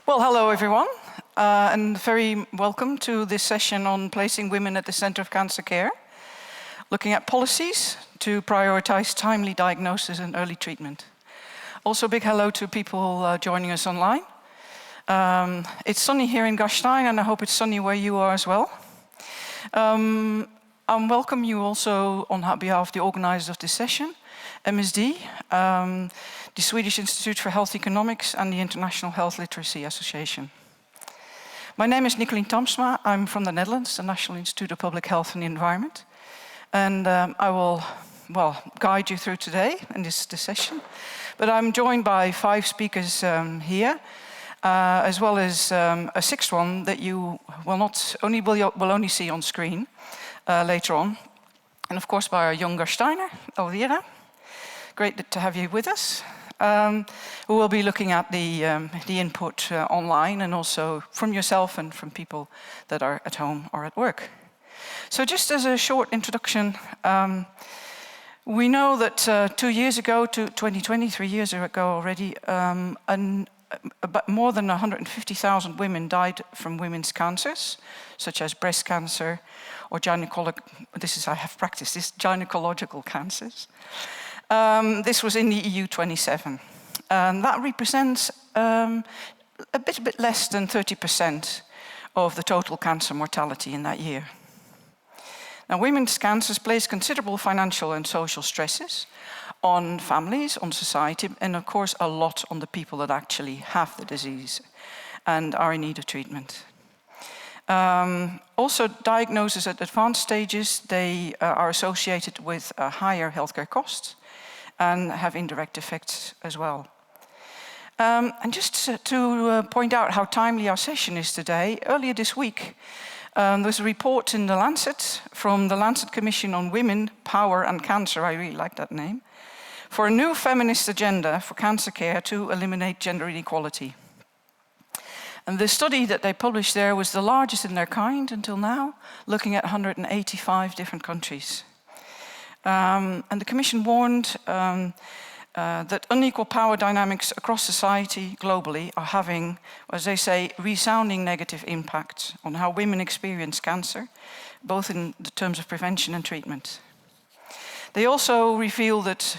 Well, hello everyone, and very welcome to this session on placing women at the center of cancer care, looking at policies to prioritize timely diagnosis and early treatment. Also a big hello to people joining us online. It's sunny here in Gastein, and I hope it's sunny where you are as well. I welcome you also on behalf of the organizers of this session, MSD, the Swedish Institute for Health Economics and the International Health Literacy Association. My name is Nicolien Tamsma. I'm from the Netherlands, the National Institute of Public Health and the Environment. And I will, guide you through today in this session. But I'm joined by 5 speakers here, as well as a 6th one that you will only see on screen later on. And of course by our young Gasteiner, Elvira. Great to have you with us. We will be looking at the input online and also from yourself and from people that are at home or at work. So just as a short introduction, we know that 2 years ago, 2020, 3 years ago already, about more than 150,000 women died from women's cancers, such as breast cancer or gynaecological cancers. This was in the EU 27. That represents a bit less than 30% of the total cancer mortality in that year. Now, women's cancers place considerable financial and social stresses on families, on society, and of course a lot on the people that actually have the disease and are in need of treatment. Also, diagnoses at advanced stages, they are associated with higher healthcare costs and have indirect effects as well. And just to point out how timely our session is today, earlier this week there was a report in the Lancet from the Lancet Commission on Women, Power and Cancer, I really like that name, for a new feminist agenda for cancer care to eliminate gender inequality. And the study that they published there was the largest in their kind until now, looking at 185 different countries. And the Commission warned that unequal power dynamics across society globally are having, as they say, resounding negative impact on how women experience cancer, both in the terms of prevention and treatment. They also reveal that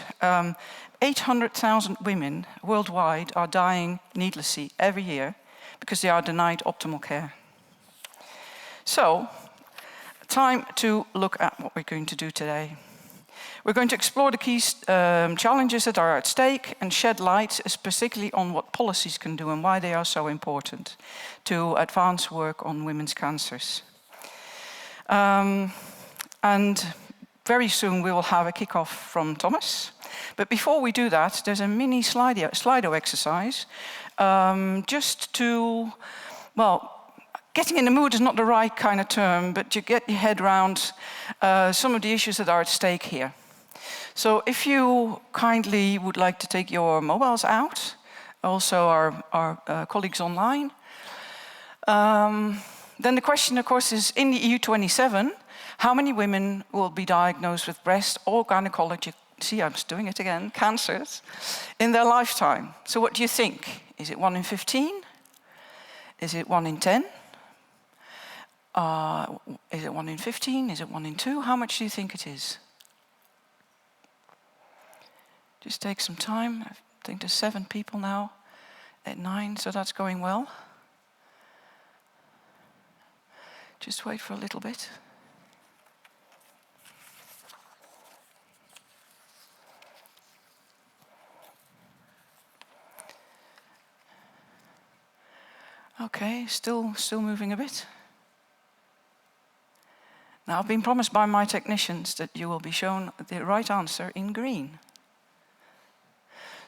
800,000 women worldwide are dying needlessly every year because they are denied optimal care. So, time to look at what we're going to do today. We're going to explore the key challenges that are at stake and shed light particularly on what policies can do and why they are so important to advance work on women's cancers. And very soon we will have a kick-off from Thomas. But before we do that, there's a mini Slido exercise just to, getting in the mood is not the right kind of term, but you get your head around some of the issues that are at stake here. So if you kindly would like to take your mobiles out, also our colleagues online, then the question, of course, is in the EU 27, how many women will be diagnosed with breast or gynaecological, cancers in their lifetime? So what do you think? Is it 1 in 15? Is it 1 in 10? Is it 1 in 15? Is it 1 in 2? How much do you think it is? Just take some time. I think there's 7 people now at 9, so that's going well. Just wait for a little bit. Okay, still moving a bit. Now, I've been promised by my technicians that you will be shown the right answer in green.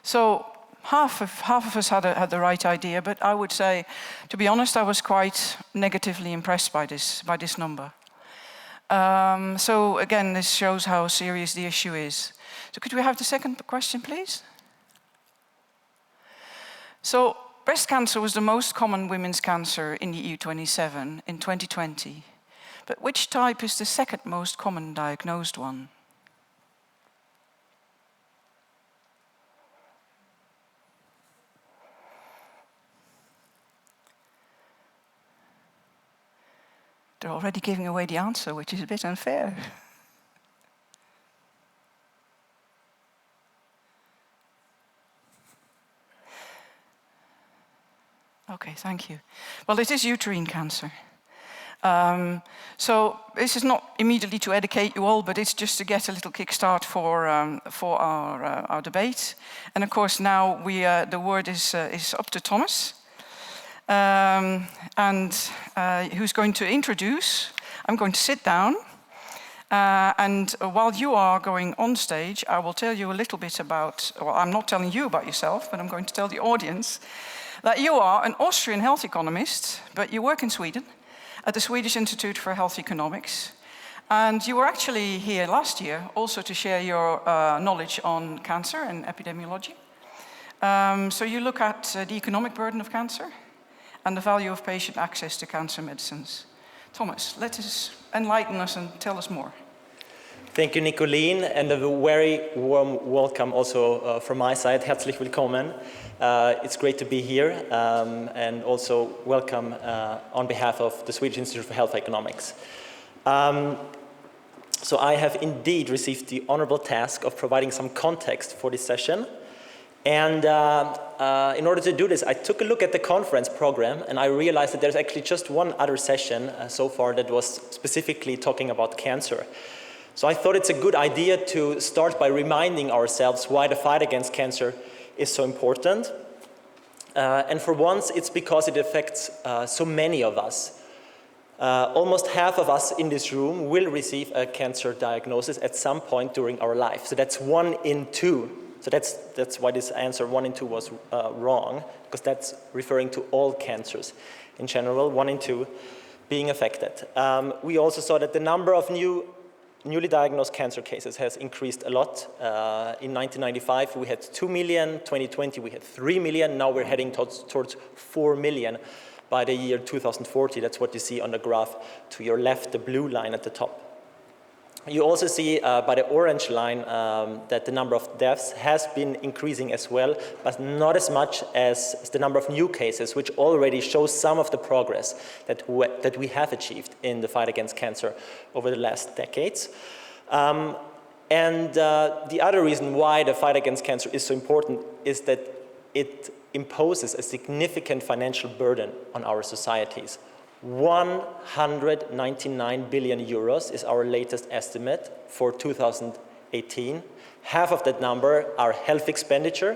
So half of us had the right idea, but I would say, to be honest, I was quite negatively impressed by this number. So again, this shows how serious the issue is. So could we have the second question, please? So breast cancer was the most common women's cancer in the EU 27 in 2020. But which type is the second most common diagnosed one? They're already giving away the answer, which is a bit unfair. Okay, thank you. Well, it is uterine cancer. So this is not immediately to educate you all, but it's just to get a little kickstart for our debate. And of course, now the word is up to Thomas, who's going to introduce. I'm going to sit down, and while you are going on stage, I will tell you a little bit about. Well, I'm not telling you about yourself, but I'm going to tell the audience that you are an Austrian health economist, but you work in Sweden at the Swedish Institute for Health Economics. And you were actually here last year also to share your knowledge on cancer and epidemiology. So you look at the economic burden of cancer and the value of patient access to cancer medicines. Thomas, let us enlighten us and tell us more. Thank you, Nicolene, and a very warm welcome also from my side. Herzlich willkommen. It's great to be here, and also welcome on behalf of the Swedish Institute for Health Economics. So I have indeed received the honorable task of providing some context for this session. And in order to do this, I took a look at the conference program, and I realized that there's actually just one other session so far that was specifically talking about cancer. So I thought it's a good idea to start by reminding ourselves why the fight against cancer is so important. And for once, it's because it affects so many of us. Almost half of us in this room will receive a cancer diagnosis at some point during our life. So that's 1 in 2. So that's why this answer 1 in 2 was wrong, because that's referring to all cancers in general, 1 in 2 being affected. We also saw that the number of newly diagnosed cancer cases has increased a lot. In 1995, we had 2 million. 2020, we had 3 million. Now we're heading towards 4 million by the year 2040. That's what you see on the graph to your left, the blue line at the top. You also see by the orange line that the number of deaths has been increasing as well, but not as much as the number of new cases, which already shows some of the progress that we have achieved in the fight against cancer over the last decades. The other reason why the fight against cancer is so important is that it imposes a significant financial burden on our societies. 199 billion euros is our latest estimate for 2018. Half of that number are health expenditure,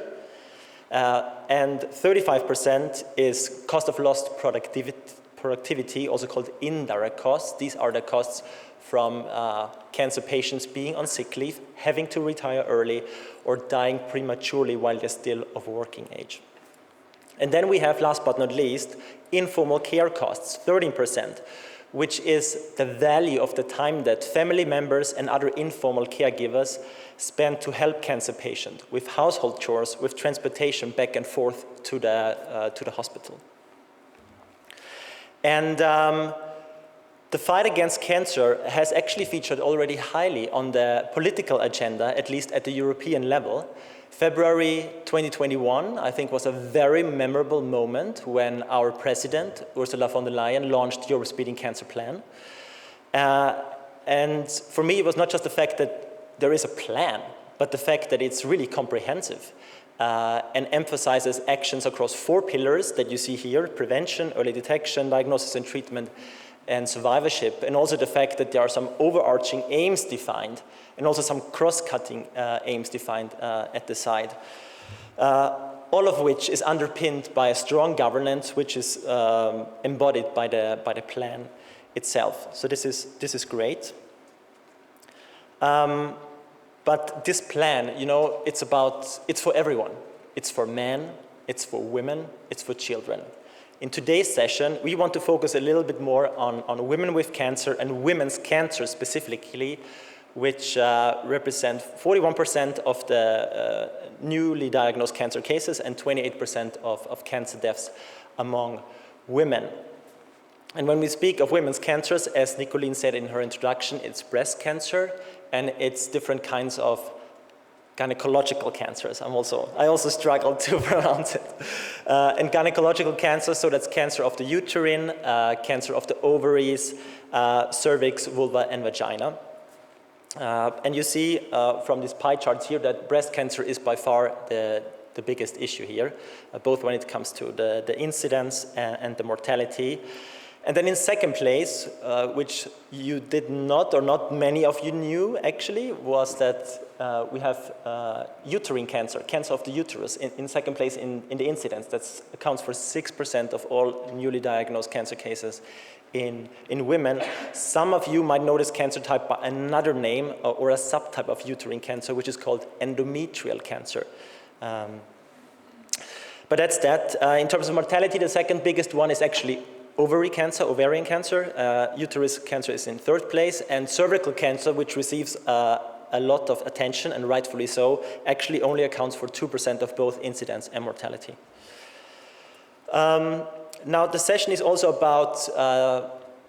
and 35% is cost of lost productivity, also called indirect costs. These are the costs from cancer patients being on sick leave, having to retire early, or dying prematurely while they're still of working age. And then we have, last but not least, informal care costs, 13%, which is the value of the time that family members and other informal caregivers spend to help cancer patients with household chores, with transportation back and forth to the hospital. And the fight against cancer has actually featured already highly on the political agenda, at least at the European level. February 2021, I think, was a very memorable moment when our president, Ursula von der Leyen, launched Europe's Beating Cancer Plan. And for me, it was not just the fact that there is a plan, but the fact that it's really comprehensive and emphasizes actions across 4 pillars that you see here: prevention, early detection, diagnosis and treatment, and survivorship, and also the fact that there are some overarching aims defined and also some cross-cutting aims defined at the side. All of which is underpinned by a strong governance, which is embodied by the plan itself. So this is great. But this plan, you know, it's for everyone. It's for men, it's for women, it's for children. In today's session, we want to focus a little bit more on women with cancer and women's cancer specifically, which represent 41% of the newly diagnosed cancer cases and 28% of cancer deaths among women. And when we speak of women's cancers, as Nicolene said in her introduction, it's breast cancer and it's different kinds of Gynecological cancers. I also struggle to pronounce it. And gynecological cancer, so that's cancer of the uterine, cancer of the ovaries, cervix, vulva, and vagina. And you see from these pie charts here that breast cancer is by far the biggest issue here, both when it comes to the incidence and the mortality. And then in second place, which you did not, or not many of you knew actually, was that we have uterine cancer, cancer of the uterus, in second place in the incidence. That accounts for 6% of all newly diagnosed cancer cases in women. Some of you might know this cancer type by another name or a subtype of uterine cancer, which is called endometrial cancer. But that's that. In terms of mortality, the second biggest one is actually ovarian cancer. Uterus cancer is in third place, and cervical cancer, which receives a lot of attention, and rightfully so, actually only accounts for 2% of both incidence and mortality. Now, the session is also about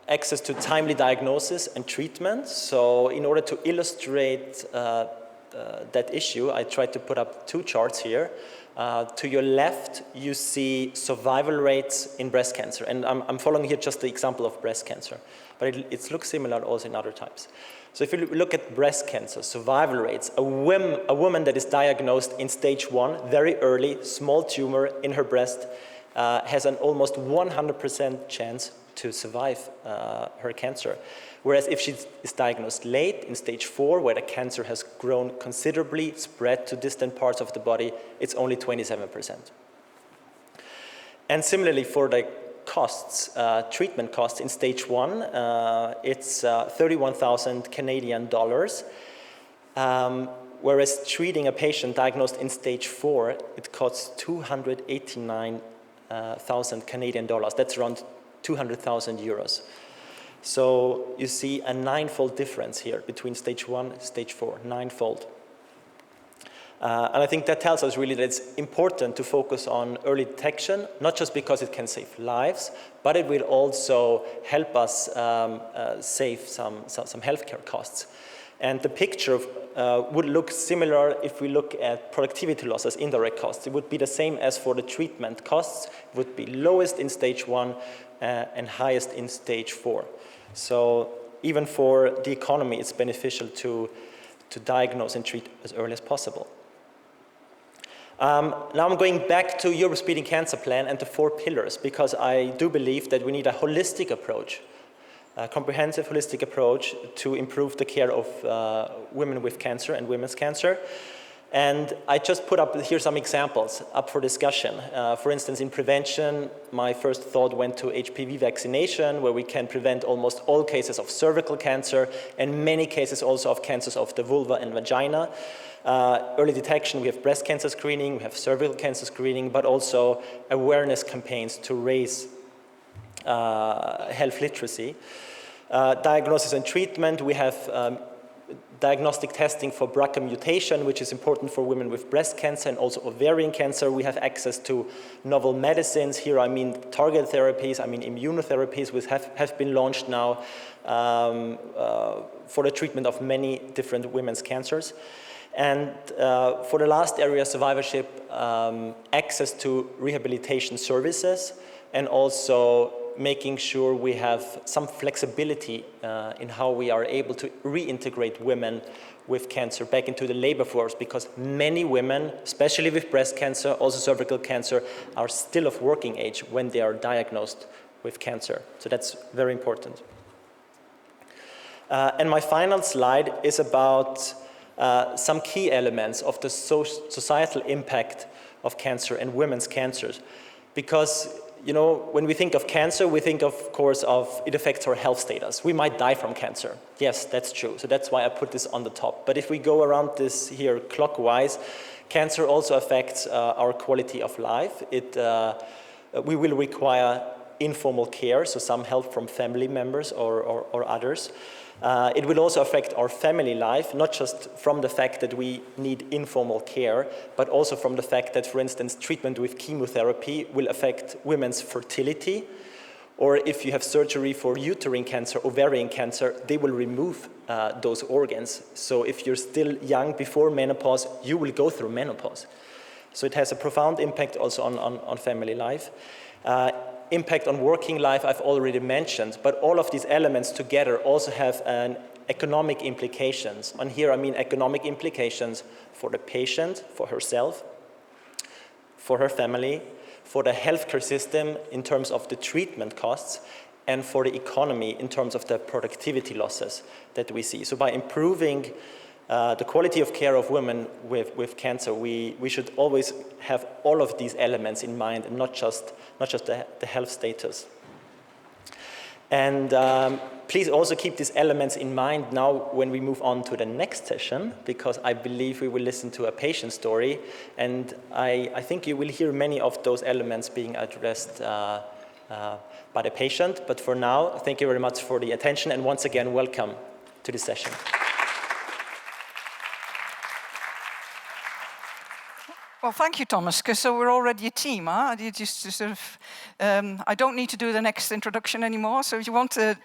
access to timely diagnosis and treatment. So in order to illustrate that issue, I tried to put up two charts here. To your left, you see survival rates in breast cancer. And I'm following here just the example of breast cancer. But it looks similar also in other types. So if you look at breast cancer, survival rates, a woman that is diagnosed in stage 1, very early, small tumor in her breast, has an almost 100% chance to survive her cancer. Whereas if she is diagnosed late, in stage 4, where the cancer has grown considerably, spread to distant parts of the body, it's only 27%. And similarly for the costs, treatment costs in stage 1, it's 31,000 Canadian dollars. Whereas treating a patient diagnosed in stage 4, it costs 289,000 Canadian dollars. That's around 200,000 euros. So you see a 9-fold difference here between stage 1 and stage 4, 9-fold. And I think that tells us really that it's important to focus on early detection, not just because it can save lives, but it will also help us save some healthcare costs. And the picture would look similar if we look at productivity losses, indirect costs. It would be the same as for the treatment costs. It would be lowest in stage 1 and highest in stage 4. So even for the economy, it's beneficial to diagnose and treat as early as possible. Now I'm going back to Europe's Beating Cancer Plan and the 4 pillars, because I do believe that we need a holistic approach, a comprehensive holistic approach to improve the care of women with cancer and women's cancer. And I just put up here some examples up for discussion. For instance, in prevention, my first thought went to HPV vaccination, where we can prevent almost all cases of cervical cancer and many cases also of cancers of the vulva and vagina. Early detection, we have breast cancer screening, we have cervical cancer screening, but also awareness campaigns to raise health literacy. Diagnosis and treatment, we have diagnostic testing for BRCA mutation, which is important for women with breast cancer and also ovarian cancer. We have access to novel medicines. Here I mean targeted therapies, I mean immunotherapies, which have been launched now for the treatment of many different women's cancers. And for the last area, survivorship, access to rehabilitation services, and also making sure we have some flexibility in how we are able to reintegrate women with cancer back into the labor force, because many women, especially with breast cancer, also cervical cancer, are still of working age when they are diagnosed with cancer. So that's very important. And my final slide is about some key elements of the societal impact of cancer and women's cancers. Because you know, when we think of cancer, we think, of course, of it affects our health status. We might die from cancer. Yes, that's true. So that's why I put this on the top. But if we go around this here clockwise, cancer also affects our quality of life. We will require informal care, so some help from family members or others. It will also affect our family life, not just from the fact that we need informal care, but also from the fact that, for instance, treatment with chemotherapy will affect women's fertility, Or if you have surgery for uterine cancer, ovarian cancer, they will remove those organs. So if you're still young before menopause, you will go through menopause. So it has a profound impact also on family life. Impact on working life I've already mentioned, but all of these elements together also have an economic implications. And here I mean economic implications for the patient, for herself, for her family, for the healthcare system in terms of the treatment costs, and for the economy in terms of the productivity losses that we see. So by improving the quality of care of women with cancer, we should always have all of these elements in mind and not just the health status. And please also keep these elements in mind now when we move on to the next session, because I believe we will listen to a patient story, and I think you will hear many of those elements being addressed by the patient. But for now, thank you very much for the attention, and once again, welcome to the session. Well, thank you, Thomas, because so we're already a team, huh? You just sort of, I don't need to do the next introduction anymore, so if you want to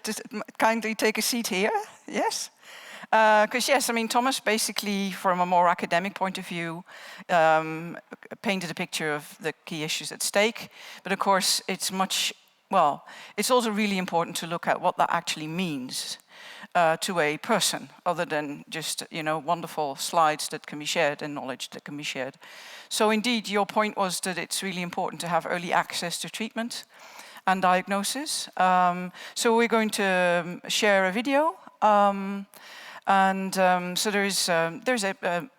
kindly take a seat here, yes? Because yes, I mean, Thomas basically, from a more academic point of view, painted a picture of the key issues at stake, but of course, it's also really important to look at what that actually means to a person, other than just, wonderful slides that can be shared and knowledge that can be shared. So indeed, your point was that it's really important to have early access to treatment and diagnosis. So we're going to share a video. So there's an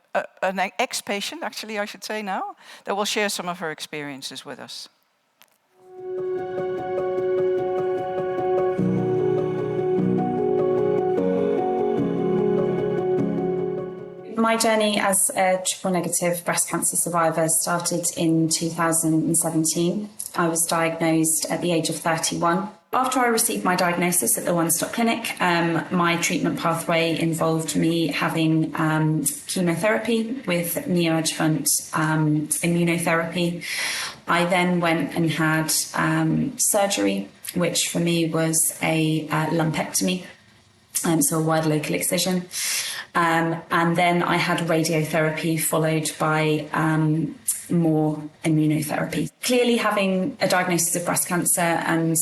ex-patient, actually, I should say now, that will share some of her experiences with us. My journey as a triple-negative breast cancer survivor started in 2017. I was diagnosed at the age of 31. After I received my diagnosis at the One Stop Clinic, my treatment pathway involved me having chemotherapy with neoadjuvant immunotherapy. I then went and had surgery, which for me was a lumpectomy, so a wide local excision. And then I had radiotherapy followed by more immunotherapy. Clearly, having a diagnosis of breast cancer and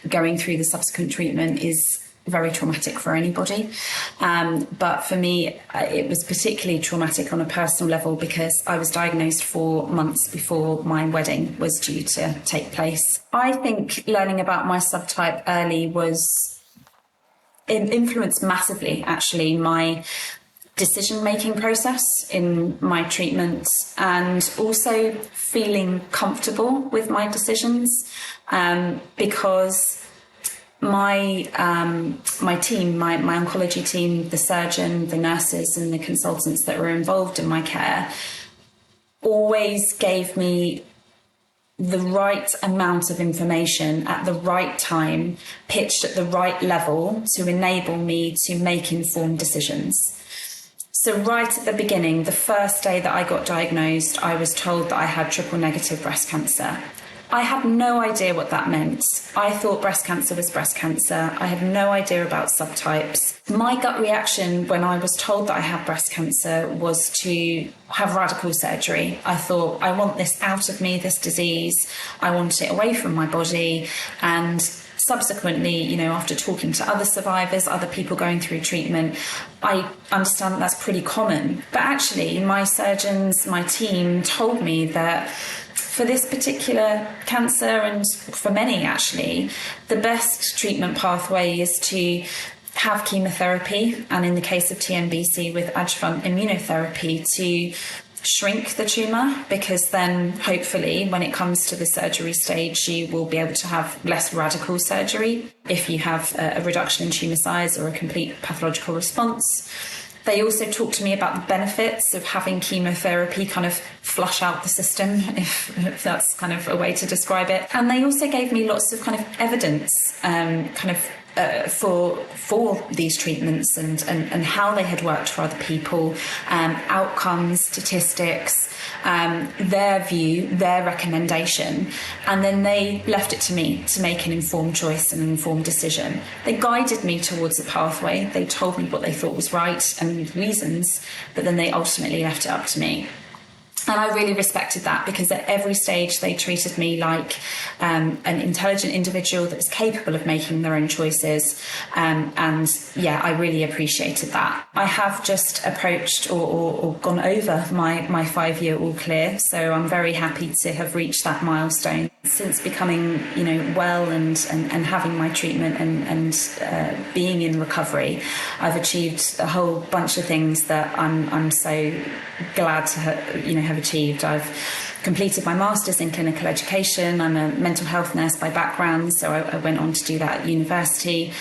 going through the subsequent treatment is very traumatic for anybody. But for me, it was particularly traumatic on a personal level because I was diagnosed 4 months before my wedding was due to take place. I think learning about my subtype early influenced massively, actually, my decision-making process in my treatment, and also feeling comfortable with my decisions, because my team, my oncology team, the surgeon, the nurses and the consultants that were involved in my care always gave me the right amount of information at the right time, pitched at the right level to enable me to make informed decisions. So right at the beginning, the first day that I got diagnosed, I was told that I had triple-negative breast cancer. I had no idea what that meant. I thought breast cancer was breast cancer. I had no idea about subtypes. My gut reaction when I was told that I had breast cancer was to have radical surgery. I thought, I want this out of me, this disease. I want it away from my body. And subsequently, after talking to other survivors, other people going through treatment, I understand that that's pretty common. But actually, my surgeons, my team told me that for this particular cancer, and for many actually, the best treatment pathway is to have chemotherapy, and in the case of TNBC with adjuvant immunotherapy, to shrink the tumour, because then hopefully when it comes to the surgery stage you will be able to have less radical surgery if you have a reduction in tumour size or a complete pathological response. They also talked to me about the benefits of having chemotherapy kind of flush out the system, if that's kind of a way to describe it. And they also gave me lots of kind of evidence for these treatments and how they had worked for other people, outcomes, statistics, their view, their recommendation, and then they left it to me to make an informed choice and an informed decision. They guided me towards a pathway. They told me what they thought was right and reasons, but then they ultimately left it up to me. And I really respected that, because at every stage they treated me like an intelligent individual that was capable of making their own choices. And yeah, I really appreciated that. I have just approached or gone over my 5-year all clear. So I'm very happy to have reached that milestone. Since becoming, well and having my treatment and being in recovery, I've achieved a whole bunch of things that I'm so glad to have achieved. I've completed my master's in clinical education. I'm a mental health nurse by background, so I went on to do that at university.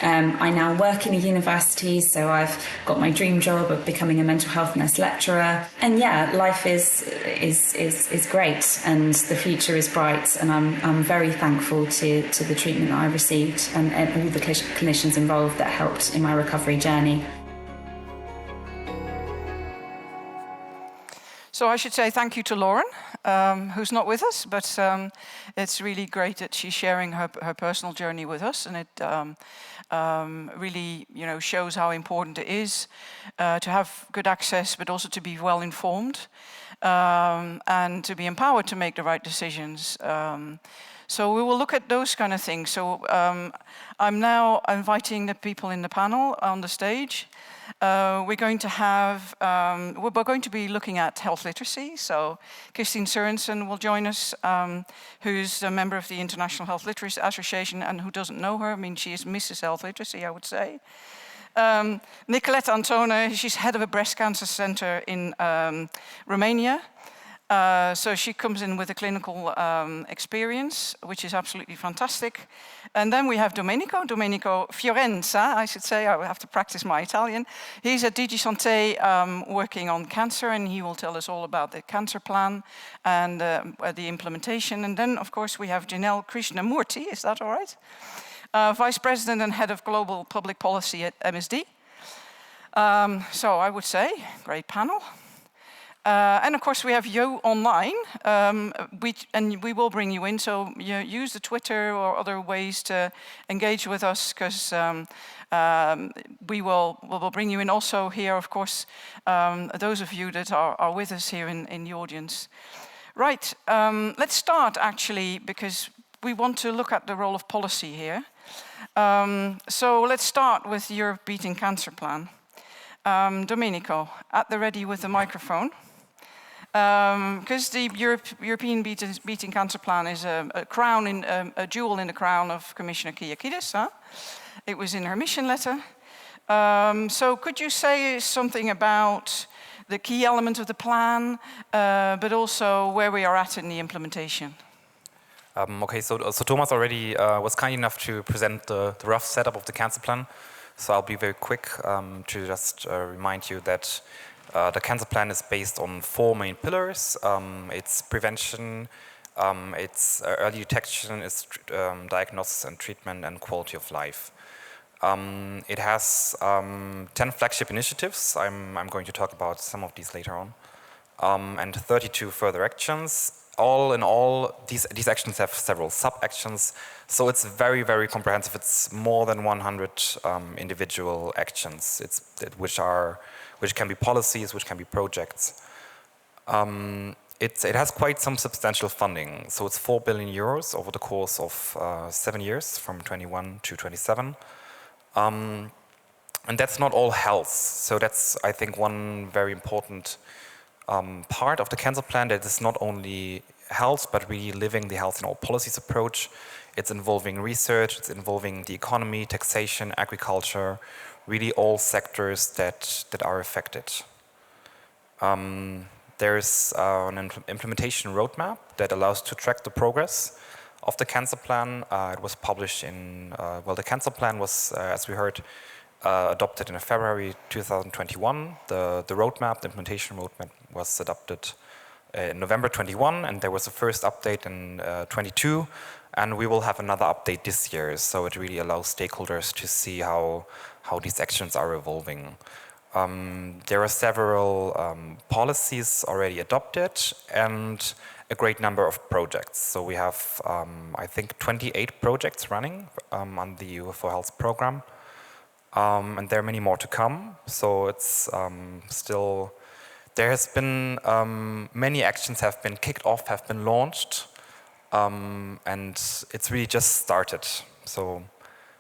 I now work in a university, so I've got my dream job of becoming a mental health nurse lecturer. And yeah, life is great, and the future is bright. And I'm very thankful to the treatment that I received and all the clinicians involved that helped in my recovery journey. So I should say thank you to Lauren, who's not with us, but it's really great that she's sharing her personal journey with us, and it really, shows how important it is to have good access, but also to be well informed and to be empowered to make the right decisions. So we will look at those kind of things. So I'm now inviting the people in the panel on the stage. We're going to be looking at health literacy. So Christine Sørensen will join us, who's a member of the International Health Literacy Association, and who doesn't know her, she is Mrs. Health Literacy, I would say. Nicolette Antone, she's head of a breast cancer center in Romania. So she comes in with a clinical experience, which is absolutely fantastic. And then we have Domenico Fiorenza, I should say. I will have to practice my Italian. He's at DG Santé working on cancer, and he will tell us all about the cancer plan and the implementation. And then, of course, we have Janelle Krishnamurti, is that all right? Vice President and Head of Global Public Policy at MSD. So I would say, great panel. And of course we have you online, we will bring you in, so you use the Twitter or other ways to engage with us, because we will bring you in also here, of course, those of you that are with us here in the audience. Right, let's start actually, because we want to look at the role of policy here. So let's start with your Beating Cancer plan. Domenico, at the ready with the microphone. Because the European Beating Cancer Plan is a jewel in the crown of Commissioner Kyriakides. Huh? It was in her mission letter. So could you say something about the key element of the plan, but also where we are at in the implementation? Okay, so Thomas already was kind enough to present the rough setup of the cancer plan. So I'll be very quick to just remind you that the cancer plan is based on 4 main pillars. It's prevention, it's early detection, it's diagnosis and treatment, and quality of life. It has 10 flagship initiatives. I'm going to talk about some of these later on. And 32 further actions. All in all, these actions have several sub-actions. So it's very, very comprehensive. It's more than 100 individual actions, which can be policies, which can be projects. It has quite some substantial funding. So it's 4 billion euros over the course of 7 years, from 21 to 27. And that's not all health. So that's, I think, one very important part of the cancer plan, that is not only health, but really living the health in all policies approach. It's involving research, it's involving the economy, taxation, agriculture, really all sectors that are affected. There's an implementation roadmap that allows to track the progress of the cancer plan. It was published in, the cancer plan was, as we heard, adopted in February 2021. The roadmap, the implementation roadmap, was adopted in November 21, and there was a first update in 22, and we will have another update this year. So it really allows stakeholders to see how these actions are evolving. There are several policies already adopted and a great number of projects. So we have, I think, 28 projects running on the EU for Health program. And there are many more to come. So it's still, there has been, many actions have been kicked off, have been launched, and it's really just started. So,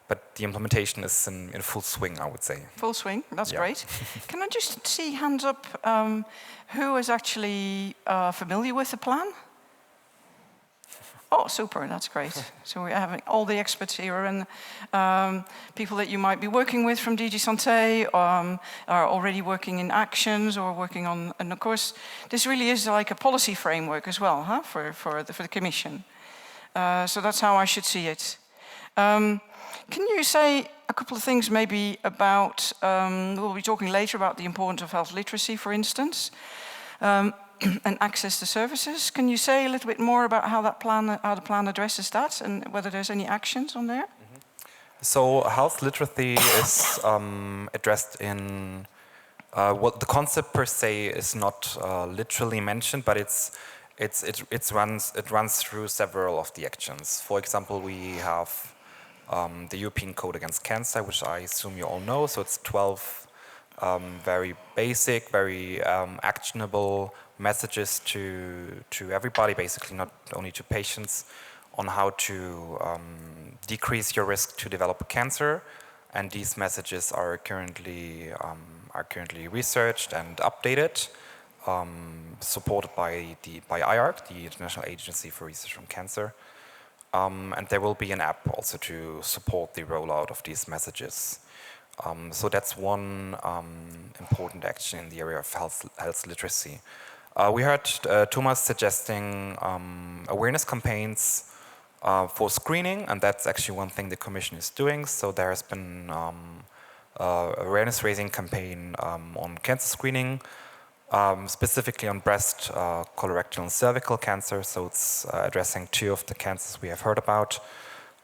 but the implementation is in full swing, I would say. Full swing, that's Yeah. great. Can I just see hands up, who is actually familiar with the plan? Oh, super, that's great. So we're having all the experts here and people that you might be working with from DG Santé are already working in actions or working on, and of course, this really is like a policy framework as well, huh, for the Commission. So that's how I should see it. Can you say a couple of things maybe about, we'll be talking later about the importance of health literacy, for instance. And access to services. Can you say a little bit more about how the plan addresses that and whether there's any actions on there? So health literacy is addressed in, well, the concept per se is not literally mentioned, but it runs through several of the actions. For example, we have the European Code Against Cancer, which I assume you all know. So it's 12 very basic, very actionable messages to everybody, basically not only to patients, on how to decrease your risk to develop cancer. And these messages are currently researched and updated, supported by IARC, the International Agency for Research on Cancer. And there will be an app also to support the rollout of these messages. So that's one important action in the area of health literacy. We heard Thomas suggesting awareness campaigns for screening, and that's actually one thing the Commission is doing. So there has been awareness raising campaign on cancer screening, specifically on breast, colorectal and cervical cancer. So it's addressing 2 of the cancers we have heard about,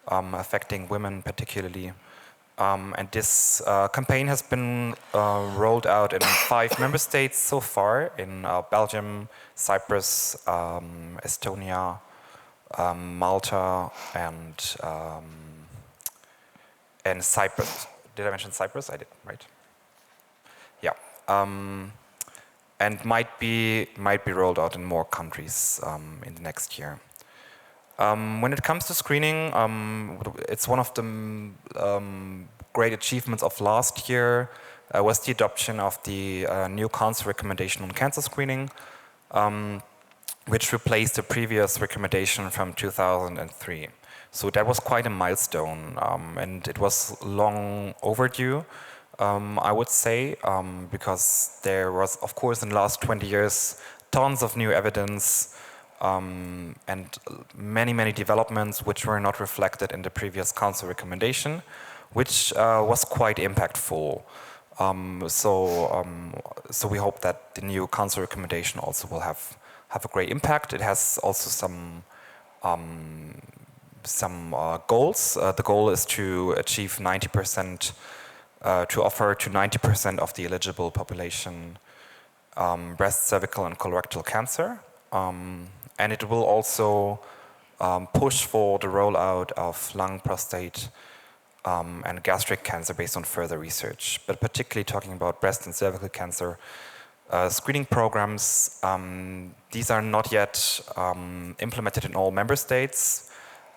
affecting women particularly. And this campaign has been rolled out in 5 member states so far, in Belgium, Cyprus, Estonia, Malta, and Cyprus. Did I mention Cyprus? I did, right? Yeah. And might be rolled out in more countries in the next year. When it comes to screening, it's one of the great achievements of last year was the adoption of the new Council recommendation on cancer screening, which replaced the previous recommendation from 2003. So that was quite a milestone, and it was long overdue, I would say, because there was, of course, in the last 20 years, tons of new evidence, and many developments which were not reflected in the previous Council recommendation, which was quite impactful. So we hope that the new Council recommendation also will have a great impact. It has also some goals. The goal is to achieve 90%, to offer to 90% of the eligible population breast, cervical and colorectal cancer. And it will also push for the rollout of lung, prostate, and gastric cancer based on further research. But particularly talking about breast and cervical cancer screening programs, these are not yet implemented in all member states.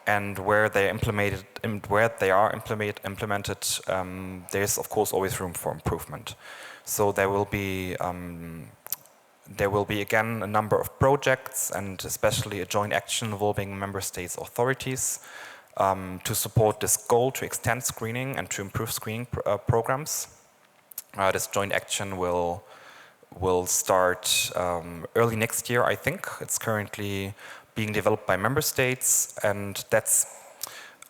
And where they are implemented, there's of course always room for improvement. So there will be again a number of projects and especially a joint action involving member states authorities to support this goal to extend screening and to improve screening programs. This joint action will start early next year, I think. It's currently being developed by member states, and that's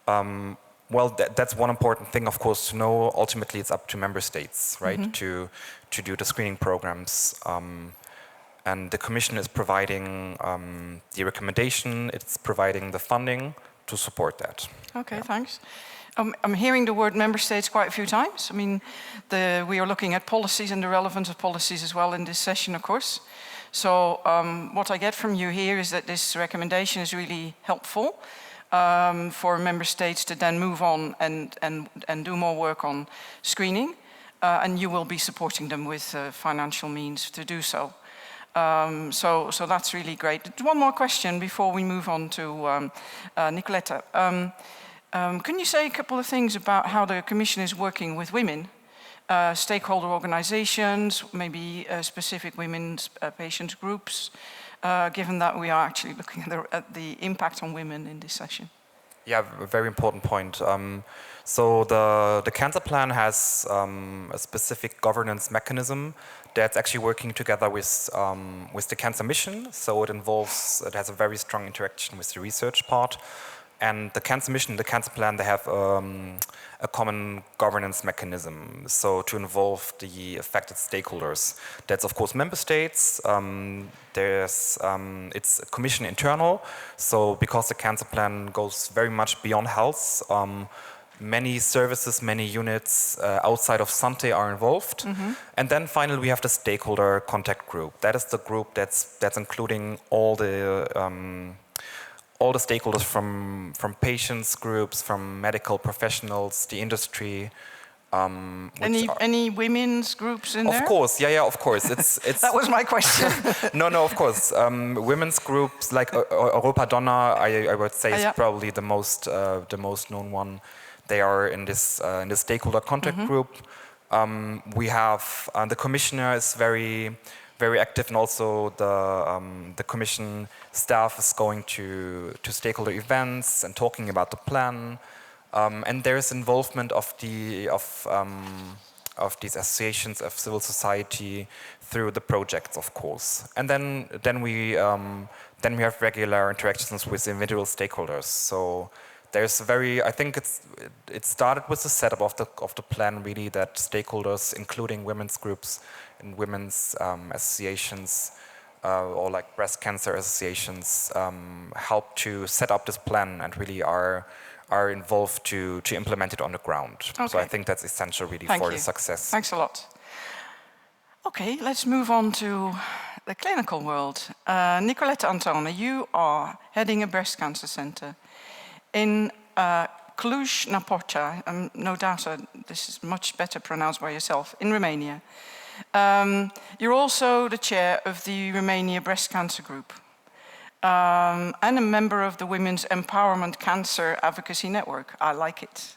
that's one important thing, of course, to know. Ultimately, it's up to member states, right, to do the screening programs. And the Commission is providing the recommendation, it's providing the funding to support that. Okay, thanks. I'm hearing the word member states quite a few times. I mean, we are looking at policies and the relevance of policies as well in this session, of course. So what I get from you here is that this recommendation is really helpful for member states to then move on and do more work on screening. And you will be supporting them with financial means to do so. So that's really great. One more question before we move on to Nicoletta. Can you say a couple of things about how the Commission is working with women, stakeholder organizations, maybe specific women's patient groups, given that we are actually looking at the impact on women in this session? Yeah, a very important point. So the cancer plan has a specific governance mechanism that's actually working together with the cancer mission. So it has a very strong interaction with the research part. And the cancer mission, the cancer plan, they have a common governance mechanism. So to involve the affected stakeholders. That's of course member states. It's Commission internal. So because the cancer plan goes very much beyond health, many services, many units outside of Sante are involved. Mm-hmm. And then finally we have the stakeholder contact group. That is the group that's including all the stakeholders from patients groups, from medical professionals, the industry. Any women's groups in there? Of course, yeah, of course. It's That was my question. No, of course. Women's groups like Europa Donna, I would say is probably the most known one. They are in this stakeholder contact group. We have the commissioner is very active, and also the commission staff is going to stakeholder events and talking about the plan. And there is involvement of these associations of civil society through the projects, of course. And then we have regular interactions with individual stakeholders. So there's I think it started with the setup of the plan, really, that stakeholders, including women's groups and women's associations or like breast cancer associations, help to set up this plan and really are involved to implement it on the ground. Okay. So I think that's essential really for the success. Thanks a lot. Okay, let's move on to the clinical world. Nicoletta Antone, you are heading a breast cancer center in Cluj-Napoca, no doubt this is much better pronounced by yourself, in Romania. You're also the chair of the Romania Breast Cancer Group and a member of the Women's Empowerment Cancer Advocacy Network. I like it.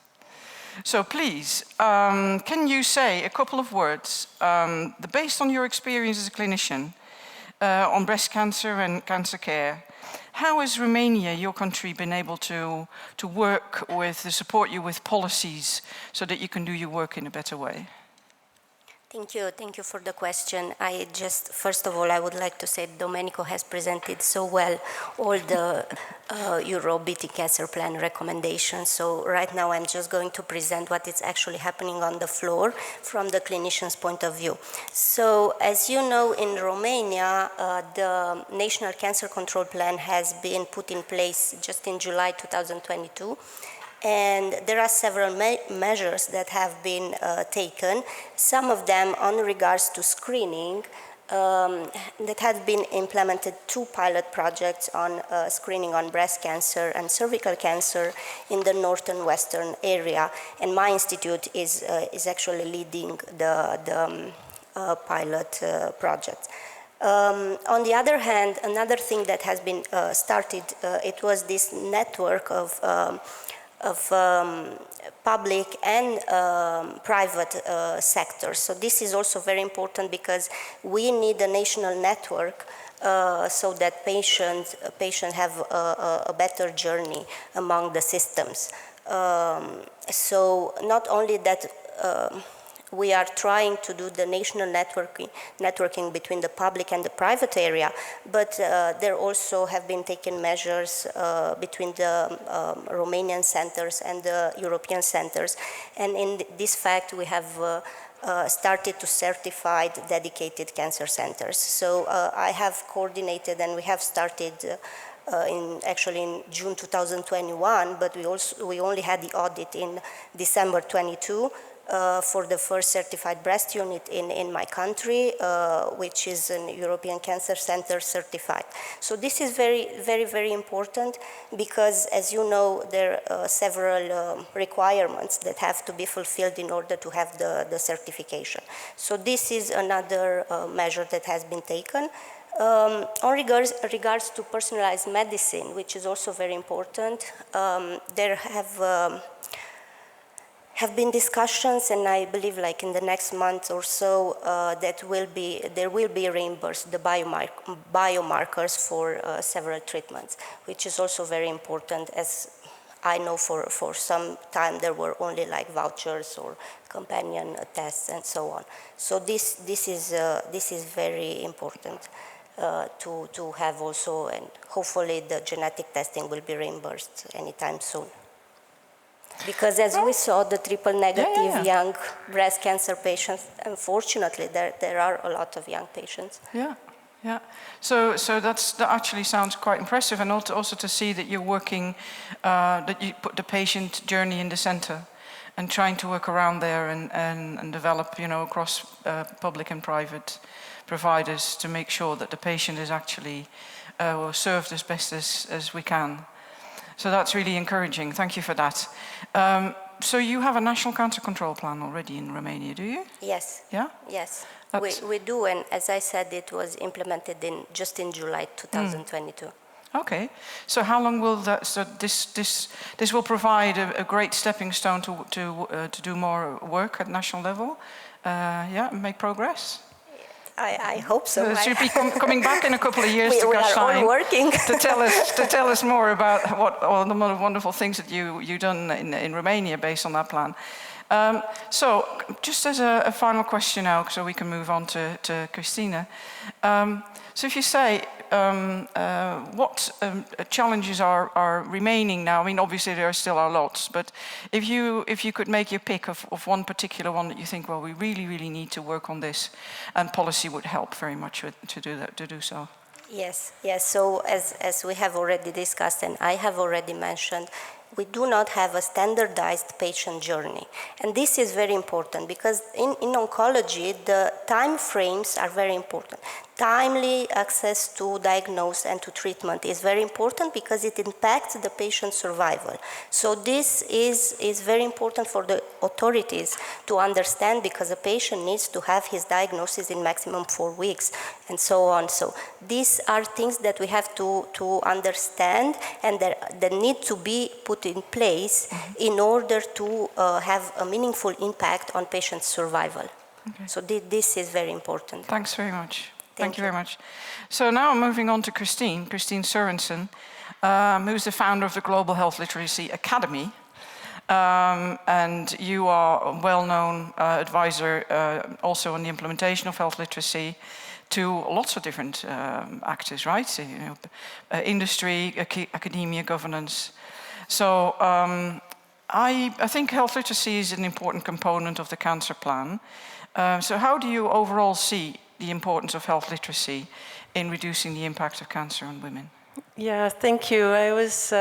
So please, can you say a couple of words, based on your experience as a clinician on breast cancer and cancer care? How has Romania, your country, been able to work with, to support you with policies so that you can do your work in a better way? Thank you for the question. First of all, I would like to say Domenico has presented so well all the Euro-BT Cancer Plan recommendations. So right now I'm just going to present what is actually happening on the floor from the clinician's point of view. So as you know, in Romania, the National Cancer Control Plan has been put in place just in July 2022. And there are several measures that have been taken, some of them on regards to screening, that have been implemented 2 pilot projects on screening on breast cancer and cervical cancer in the northern western area. And my institute is actually leading the pilot project. On the other hand, another thing that has been started, it was this network of public and private sectors. So this is also very important because we need a national network so that patients have a better journey among the systems. So not only that we are trying to do the national networking between the public and the private area, but there also have been taken measures between the Romanian centers and the European centers. And in this fact, we have started to certify dedicated cancer centers. So I have coordinated and we have started actually in June 2021, but we only had the audit in December 22 for the first certified breast unit in my country, which is an European Cancer Center certified. So this is very, very, very important because, as you know, there are several requirements that have to be fulfilled in order to have the certification. So this is another measure that has been taken. On regards to personalized medicine, which is also very important, there have been discussions, and I believe like in the next month or so there will be reimbursed the biomarkers for several treatments, which is also very important, as I know for some time there were only like vouchers or companion tests and so on. So this is very important to have also, and hopefully the genetic testing will be reimbursed anytime soon. Because as we saw, the triple negative young breast cancer patients, unfortunately, there are a lot of young patients. Yeah, yeah. So that actually sounds quite impressive, and also to see that you're working, that you put the patient journey in the center, and trying to work around there and develop, you know, across public and private providers to make sure that the patient is actually served as best as we can. So that's really encouraging. Thank you for that. So you have a national cancer control plan already in Romania, do you? Yes. Yeah? Yes, we do, and as I said, it was implemented just in July 2022. Okay. So how long will that? So this will provide a great stepping stone to do more work at national level. Yeah, make progress. I hope so. Should be coming back in a couple of years to we are all working to tell us more about all the wonderful things that you've done in Romania based on that plan. So just as a final question now, so we can move on to Christina. So if you say what challenges are remaining now? I mean, obviously there still are lots, but if you could make your pick of one particular one that you think, well, we really need to work on this, and policy would help very much to do so. Yes. So as we have already discussed, and I have already mentioned, we do not have a standardized patient journey. And this is very important because in oncology, the time frames are very important. Timely access to diagnosis and to treatment is very important because it impacts the patient's survival. So this is very important for the authorities to understand, because a patient needs to have his diagnosis in maximum 4 weeks and so on. So these are things that we have to understand and that need to be put in place in order to have a meaningful impact on patient survival. Okay. So this is very important. Thanks very much. Thank you very much. So now I'm moving on to Christine Sørensen, who's the founder of the Global Health Literacy Academy. And you are a well-known advisor also on the implementation of health literacy to lots of different actors, right? So, you know, industry, academia, governance. So I think health literacy is an important component of the cancer plan. So how do you overall see the importance of health literacy in reducing the impact of cancer on women? Yeah, thank you. I was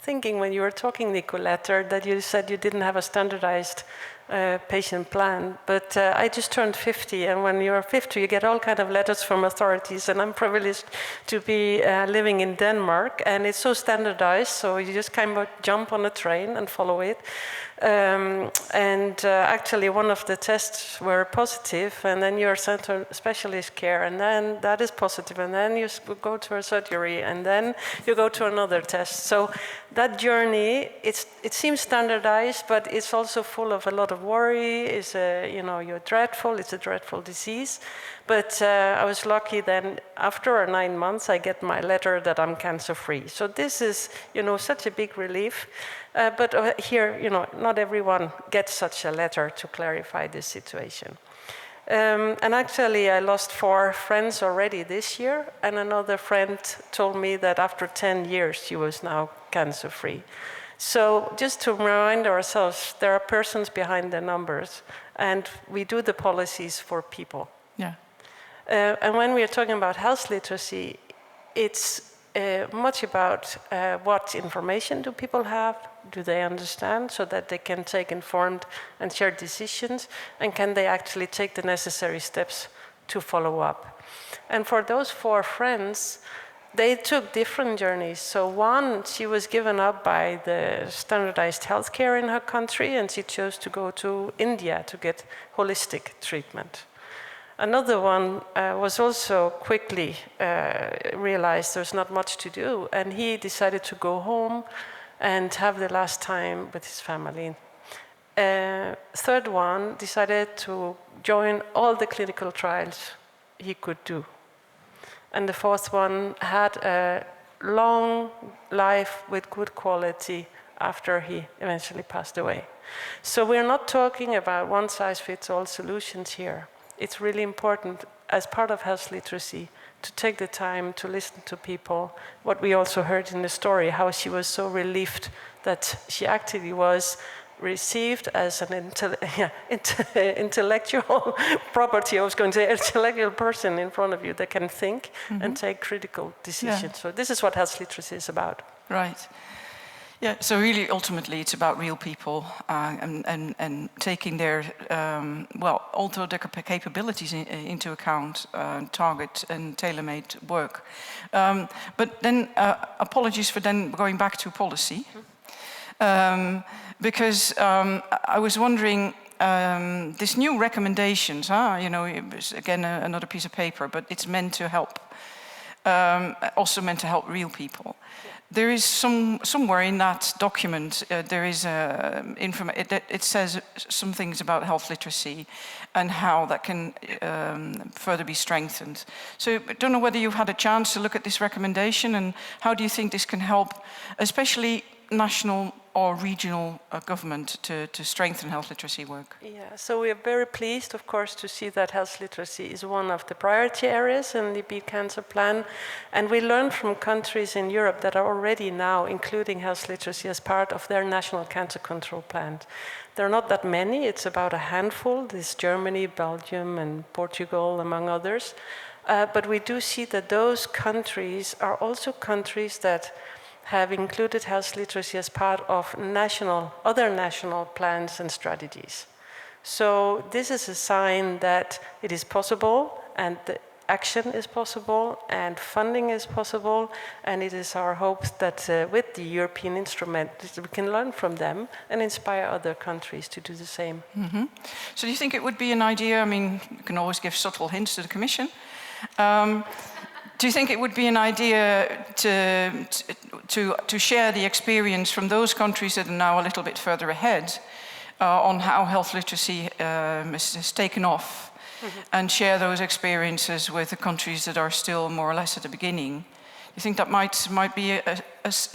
thinking when you were talking, Nicoletta, that you said you didn't have a standardized patient plan, but I just turned 50, and when you're 50 you get all kind of letters from authorities, and I'm privileged to be living in Denmark, and it's so standardized, so you just kind of jump on a train and follow it. Actually one of the tests were positive, and then you're sent to specialist care, and then that is positive, and then you go to a surgery, and then you go to another test. So that journey, it seems standardized, but it's also full of a lot of worry. It's you're dreadful. It's a dreadful disease. But I was lucky then, after 9 months, I get my letter that I'm cancer-free. So this is, such a big relief. But here, not everyone gets such a letter to clarify this situation. And actually, I lost 4 friends already this year, and another friend told me that after 10 years, she was now cancer-free. So just to remind ourselves, there are persons behind the numbers, and we do the policies for people. Yeah. And when we are talking about health literacy, it's much about what information do people have, do they understand, so that they can take informed and shared decisions, and can they actually take the necessary steps to follow up. And for those 4 friends, they took different journeys. So one, she was given up by the standardized healthcare in her country, and she chose to go to India to get holistic treatment. Another one was also quickly realized there's not much to do, and he decided to go home and have the last time with his family. Third one decided to join all the clinical trials he could do. And the fourth one had a long life with good quality after he eventually passed away. So we're not talking about one-size-fits-all solutions here. It's really important, as part of health literacy, to take the time to listen to people. What we also heard in the story, how she was so relieved that she actually was received as an intellectual property. I was going to say intellectual person in front of you that can think and take critical decisions. Yeah. So this is what health literacy is about. Right. Yeah, so really ultimately it's about real people and taking their, also their capabilities into account, target and tailor-made work. But then apologies for then going back to policy. Because I was wondering, this new recommendations, it's again another piece of paper, but it's meant to help, also meant to help real people. There is somewhere in that document, there is it says some things about health literacy and how that can further be strengthened. So I don't know whether you've had a chance to look at this recommendation, and how do you think this can help, especially national or regional government to strengthen health literacy work? Yeah, so we are very pleased, of course, to see that health literacy is one of the priority areas in the Beat Cancer Plan. And we learned from countries in Europe that are already now including health literacy as part of their national cancer control plans. There are not that many, it's about a handful. This Germany, Belgium, and Portugal, among others. But we do see that those countries are also countries that have included health literacy as part of other national plans and strategies. So this is a sign that it is possible, and the action is possible, and funding is possible, and it is our hope that with the European instrument, we can learn from them and inspire other countries to do the same. Mm-hmm. So do you think it would be an idea, I mean, you can always give subtle hints to the Commission, do you think it would be an idea to share the experience from those countries that are now a little bit further ahead on how health literacy has taken off, and share those experiences with the countries that are still more or less at the beginning? You think that might be a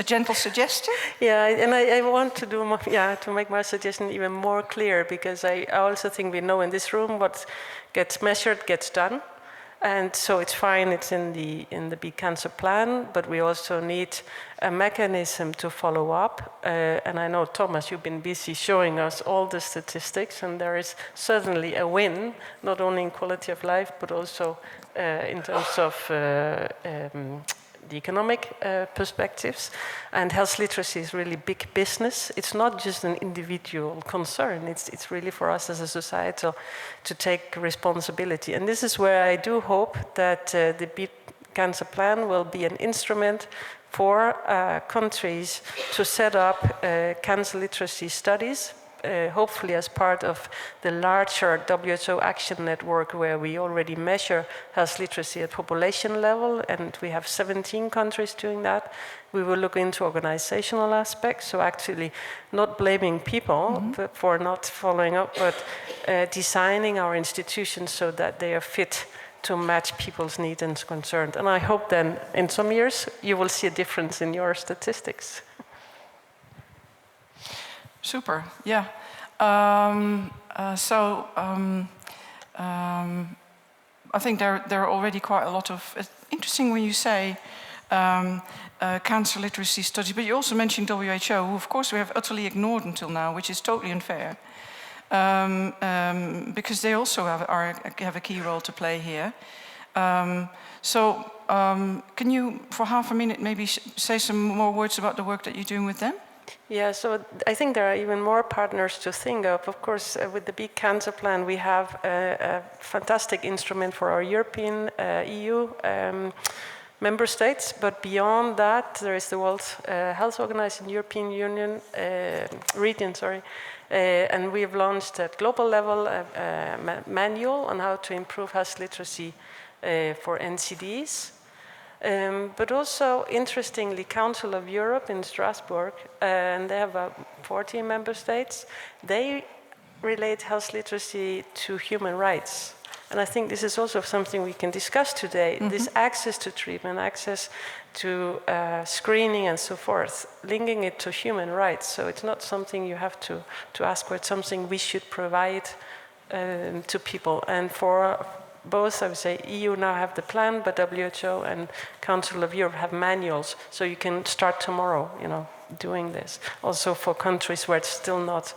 gentle suggestion? Yeah, and I want to to make my suggestion even more clear, because I also think we know in this room what gets measured gets done. And so it's fine, it's in the Beat Cancer Plan, but we also need a mechanism to follow up. And I know, Thomas, you've been busy showing us all the statistics, and there is certainly a win, not only in quality of life, but also in terms of the economic perspectives. And health literacy is really big business. It's not just an individual concern. It's really for us as a society to take responsibility. And this is where I do hope that the Beat Cancer Plan will be an instrument for countries to set up cancer literacy studies, hopefully as part of the larger WHO action network, where we already measure health literacy at population level, and we have 17 countries doing that. We will look into organizational aspects, so actually not blaming people for not following up, but designing our institutions so that they are fit to match people's needs and concerns. And I hope then in some years you will see a difference in your statistics. Super, yeah. I think there are already quite a lot of, interesting when you say cancer literacy studies, but you also mentioned WHO, who of course we have utterly ignored until now, which is totally unfair, because they also have a key role to play here. So can you, for half a minute, maybe say some more words about the work that you're doing with them? Yeah, so I think there are even more partners to think of. Of course, with the big cancer plan, we have a fantastic instrument for our European EU member states, but beyond that, there is the World Health Organized European Union region, and we have launched at global level a manual on how to improve health literacy for NCDs. But also, interestingly, Council of Europe in Strasbourg, and they have 40 member states, they relate health literacy to human rights. And I think this is also something we can discuss today, this access to treatment, access to screening and so forth, linking it to human rights. So it's not something you have to ask for, it's something we should provide to people. And for both, I would say, EU now have the plan, but WHO and Council of Europe have manuals, so you can start tomorrow, doing this. Also for countries where it's still not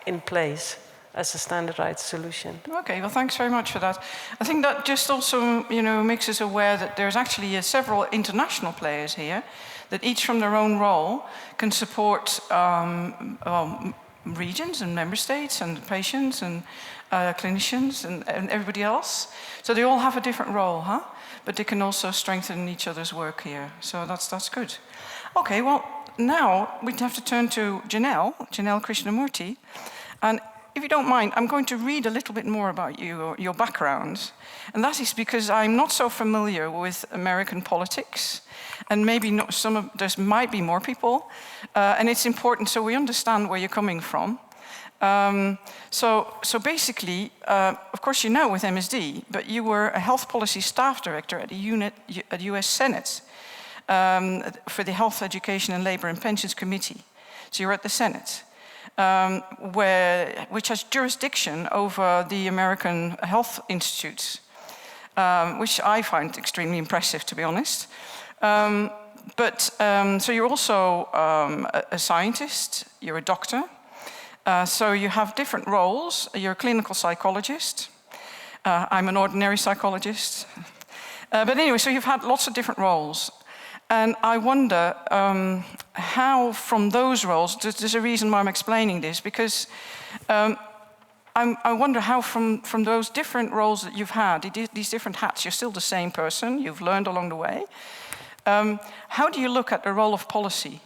in place as a standardized solution. Okay, well, thanks very much for that. I think that just also, makes us aware that there's actually several international players here that each from their own role can support regions and member states and patients and clinicians and everybody else. So they all have a different role, huh? But they can also strengthen each other's work here. So that's good. Okay, well, now we have to turn to Janelle Krishnamurti. And if you don't mind, I'm going to read a little bit more about you, your background. And that is because I'm not so familiar with American politics. And maybe there might be more people. And it's important so we understand where you're coming from. So basically, of course, with MSD, but you were a health policy staff director at the US Senate for the Health, Education and Labor and Pensions Committee. So you're at the Senate, which has jurisdiction over the American health institutes, which I find extremely impressive, to be honest. So you're also a scientist, you're a doctor. So you have different roles. You're a clinical psychologist. I'm an ordinary psychologist. But anyway, so you've had lots of different roles. And I wonder how from those roles, there's a reason why I'm explaining this, because I wonder how from those different roles that you've had, these different hats, you're still the same person, you've learned along the way. How do you look at the role of policy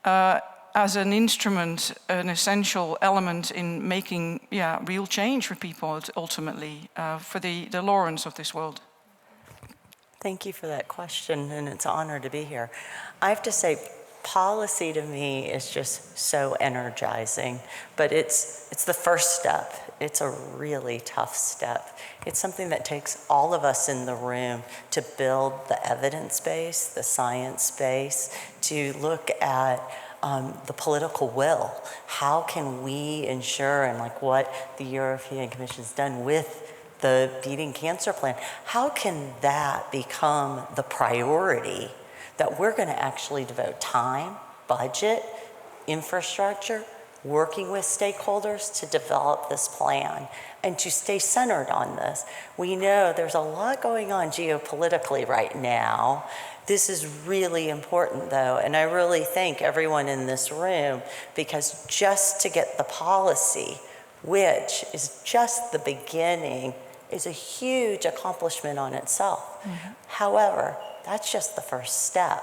as an instrument, an essential element in making real change for people ultimately, for the Laurens of this world? Thank you for that question, and it's an honor to be here. I have to say, policy to me is just so energizing, but it's the first step. It's a really tough step. It's something that takes all of us in the room to build the evidence base, the science base, to look at the political will. How can we ensure, and like what the European Commission has done with the Beating Cancer Plan, how can that become the priority that we're going to actually devote time, budget, infrastructure, working with stakeholders to develop this plan and to stay centered on this? We know there's a lot going on geopolitically right now. This is really important, though, and I really thank everyone in this room, because just to get the policy, which is just the beginning, is a huge accomplishment on itself. Mm-hmm. However, that's just the first step.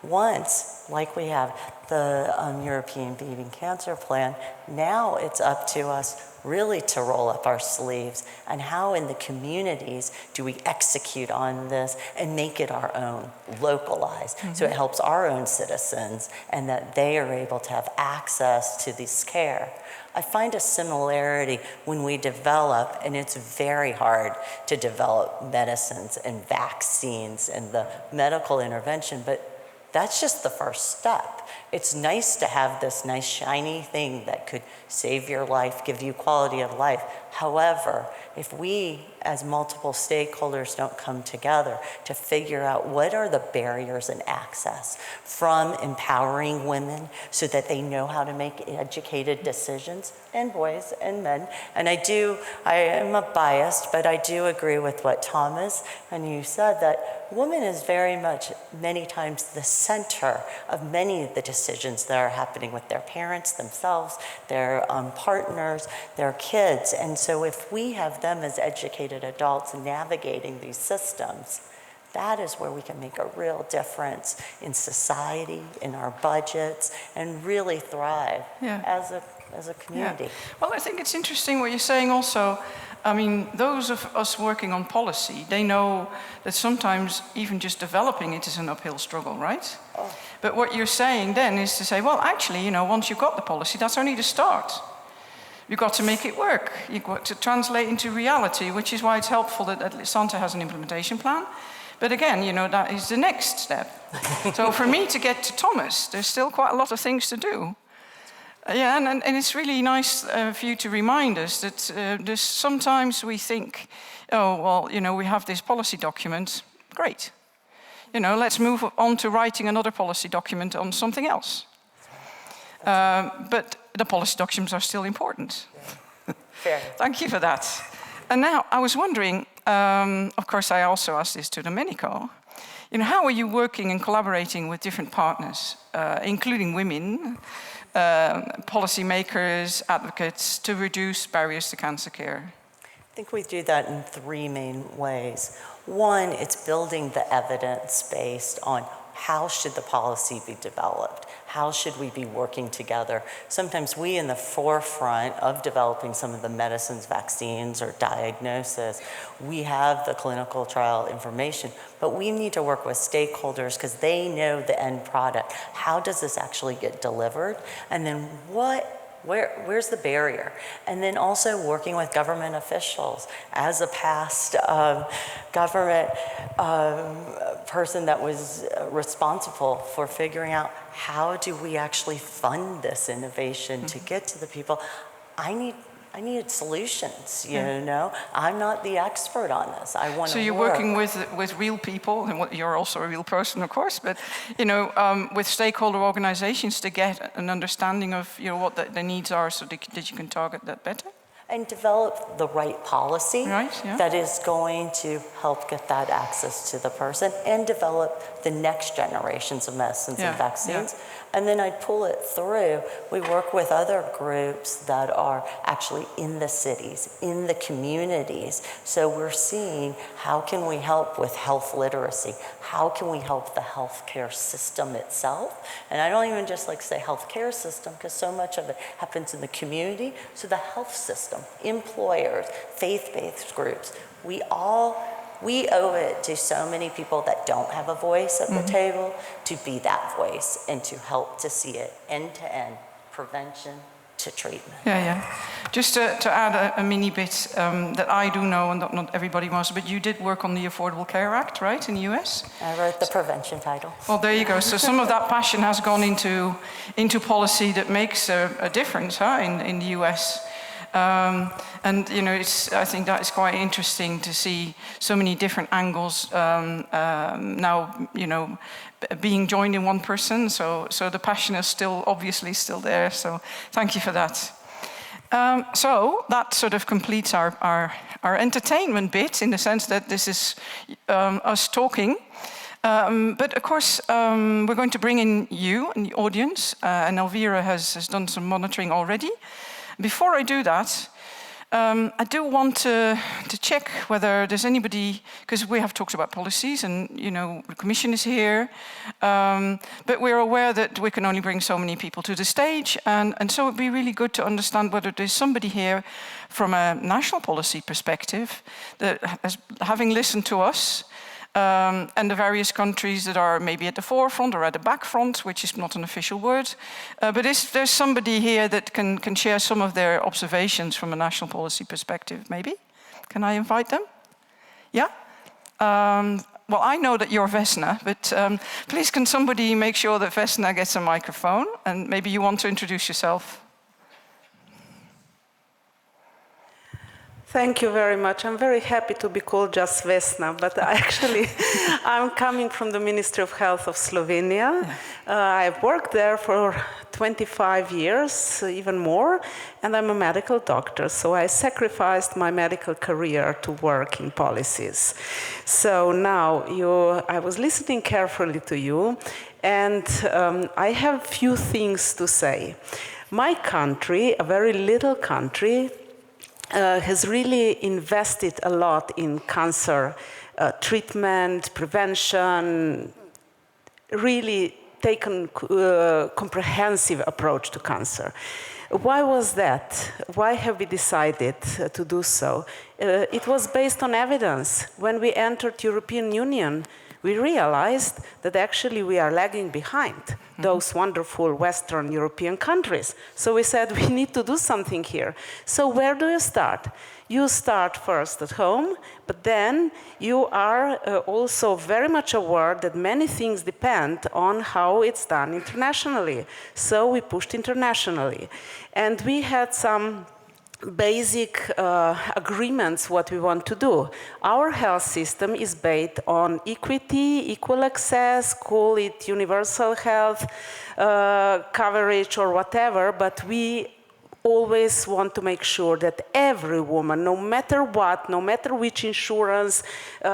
Once, like we have the European Beating Cancer Plan, now it's up to us really to roll up our sleeves, and how in the communities do we execute on this and make it our own, localized, so it helps our own citizens and that they are able to have access to this care. I find a similarity when we develop, and it's very hard to develop medicines and vaccines and the medical intervention, but that's just the first step. It's nice to have this nice shiny thing that could save your life, give you quality of life, However, if we as multiple stakeholders don't come together to figure out what are the barriers in access, from empowering women so that they know how to make educated decisions, and boys and men. And I am a biased, but I do agree with what Thomas and you said, that woman is very much many times the center of many of the decisions that are happening with their parents themselves, their partners, their kids. And so if we have them as educated adults navigating these systems, that is where we can make a real difference in society, in our budgets, and really thrive as a community. Yeah. Well, I think it's interesting what you're saying also. I mean, those of us working on policy, they know that sometimes even just developing it is an uphill struggle, right? Oh. But what you're saying then is to say, well, actually, you know, once you've got the policy, that's only the start. You've got to make it work. You've got to translate into reality, which is why it's helpful that Santa has an implementation plan. But again, you know, that is the next step. So for me to get to Thomas, there's still quite a lot of things to do. Yeah, and it's really nice for you to remind us that there's sometimes we think, oh, well, you know, we have this policy document, great. You know, let's move on to writing another policy document on something else. But the policy documents are still important. Fair. Thank you for that. And now I was wondering, of course, I also asked this to Domenico, you know, how are you working and collaborating with different partners, including women, policymakers, advocates, to reduce barriers to cancer care? I think we do that in three main ways. One, it's building the evidence based on how should the policy be developed? How should we be working together? Sometimes we in the forefront of developing some of the medicines, vaccines, or diagnoses, we have the clinical trial information, but we need to work with stakeholders because they know the end product. How does this actually get delivered? And then where's the barrier? And then also working with government officials. As a past government person that was responsible for figuring out how do we actually fund this innovation to get to the people, I needed solutions, you know? I'm not the expert on this. I want to work. So you're working with real people, and you're also a real person, of course, but, you know, with stakeholder organizations to get an understanding of, you know, what the needs are so that you can target that better? And develop the right policy that is going to help get that access to the person, and develop the next generations of medicines and vaccines. And then I'd pull it through. We work with other groups that are actually in the cities, in the communities. So we're seeing how can we help with health literacy? How can we help the healthcare system itself? And I don't even just like say healthcare system, because so much of it happens in the community. So the health system, employers, faith-based groups, we owe it to so many people that don't have a voice at the table to be that voice and to help to see it end-to-end, prevention to treatment. Just to add a mini bit that I do know, and not everybody wants, but you did work on the Affordable Care Act, right, in the US? I wrote the prevention title. Well, there you go. So some of that passion has gone into policy that makes a difference in the US. And you know, I think that is quite interesting to see so many different angles now, you know, being joined in one person. So the passion is obviously still there. So thank you for that. So that sort of completes our entertainment bit, in the sense that this is us talking. But of course, we're going to bring in you and the audience, and Elvira has done some monitoring already. Before I do that, I do want to check whether there's anybody, because we have talked about policies, and you know, the Commission is here, but we're aware that we can only bring so many people to the stage, and so it'd be really good to understand whether there's somebody here from a national policy perspective that, having listened to us, and the various countries that are maybe at the forefront or at the back front, which is not an official word. But there's somebody here that can share some of their observations from a national policy perspective, maybe? Can I invite them? Yeah? Well, I know that you're Vesna, but please can somebody make sure that Vesna gets a microphone, and maybe you want to introduce yourself. Thank you very much. I'm very happy to be called just Vesna, but actually I'm coming from the Ministry of Health of Slovenia. I've worked there for 25 years, even more, and I'm a medical doctor, so I sacrificed my medical career to work in policies. So now I was listening carefully to you, and I have few things to say. My country, a very little country, has really invested a lot in cancer treatment, prevention, really taken a comprehensive approach to cancer. Why was that? Why have we decided to do so? It was based on evidence. When we entered European Union, we realized that actually we are lagging behind those wonderful Western European countries. So we said we need to do something here. So where do you start? You start first at home, but then you are also very much aware that many things depend on how it's done internationally. So we pushed internationally. And we had some basic agreements what we want to do. Our health system is based on equity, equal access, call it universal health coverage or whatever, but we always want to make sure that every woman, no matter what, no matter which insurance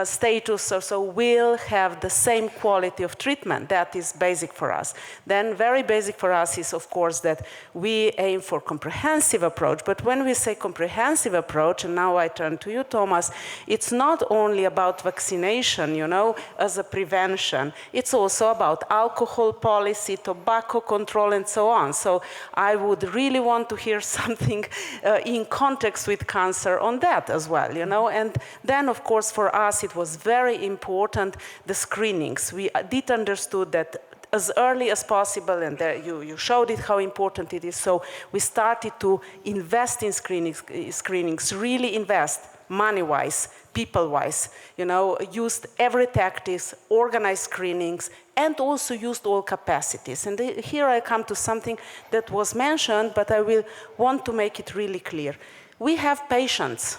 status or so, will have the same quality of treatment. That is basic for us. Then very basic for us is, of course, that we aim for comprehensive approach. But when we say comprehensive approach, and now I turn to you, Thomas, it's not only about vaccination, you know, as a prevention. It's also about alcohol policy, tobacco control, and so on. So I would really want to hear something in context with cancer on that as well, you know. And then, of course, for us, it was very important, the screenings. We did understood that as early as possible, and there you showed it how important it is. So we started to invest in screenings, really invest money-wise, people-wise, you know, used every tactics, organized screenings, and also used all capacities. And here I come to something that was mentioned, but I will want to make it really clear. We have patients.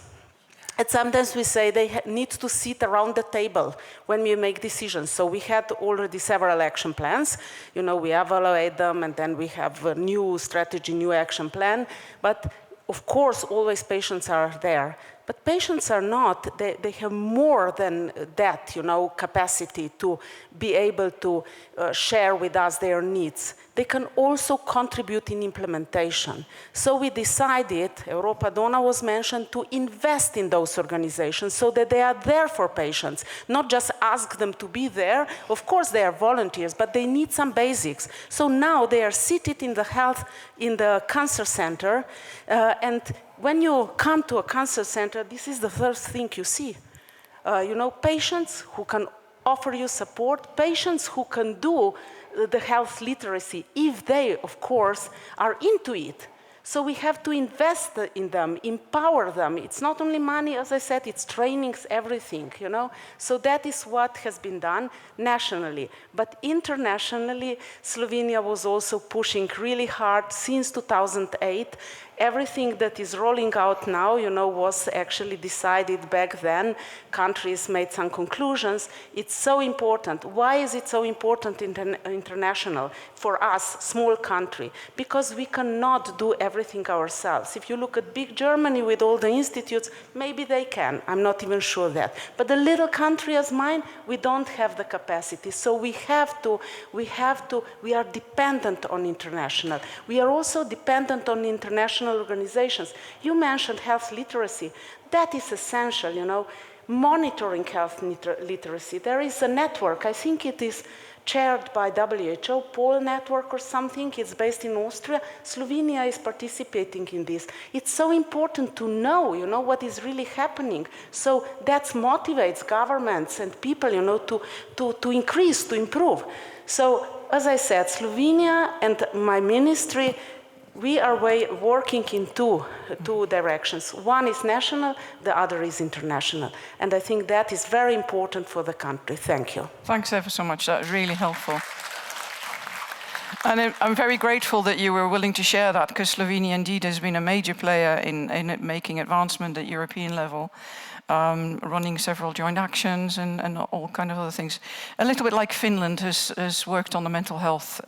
And sometimes we say they need to sit around the table when we make decisions. So we had already several action plans. You know, we evaluate them, and then we have a new strategy, new action plan. But of course, always patients are there. But patients are not, they have more than that, you know, capacity to be able to share with us their needs. They can also contribute in implementation. So we decided, Europa Dona was mentioned, to invest in those organizations so that they are there for patients, not just ask them to be there. Of course, they are volunteers, but they need some basics. So now they are seated in the cancer center, and when you come to a cancer center, this is the first thing you see. You know, patients who can offer you support, patients who can do the health literacy, if they, of course, are into it. So we have to invest in them, empower them. It's not only money, as I said, it's trainings, everything, you know. So that is what has been done nationally. But internationally, Slovenia was also pushing really hard since 2008. Everything that is rolling out now, you know, was actually decided back then. Countries made some conclusions. It's so important. Why is it so important international for us, small country? Because we cannot do everything ourselves. If you look at big Germany with all the institutes, maybe they can. I'm not even sure that. But a little country as mine, we don't have the capacity. So we are dependent on international. We are also dependent on international organizations. You mentioned health literacy. That is essential, you know, monitoring health literacy. There is a network, I think it is chaired by WHO, POL network or something. It's based in Austria. Slovenia is participating in this. It's so important to know, you know, what is really happening. So that motivates governments and people, you know, to increase, to improve. So, as I said, Slovenia and my ministry, we are working in two directions. One is national, the other is international. And I think that is very important for the country. Thank you. Thanks ever so much. That's really helpful. And I'm very grateful that you were willing to share that, because Slovenia indeed has been a major player in making advancement at European level, running several joint actions and all kind of other things. A little bit like Finland has worked on the mental health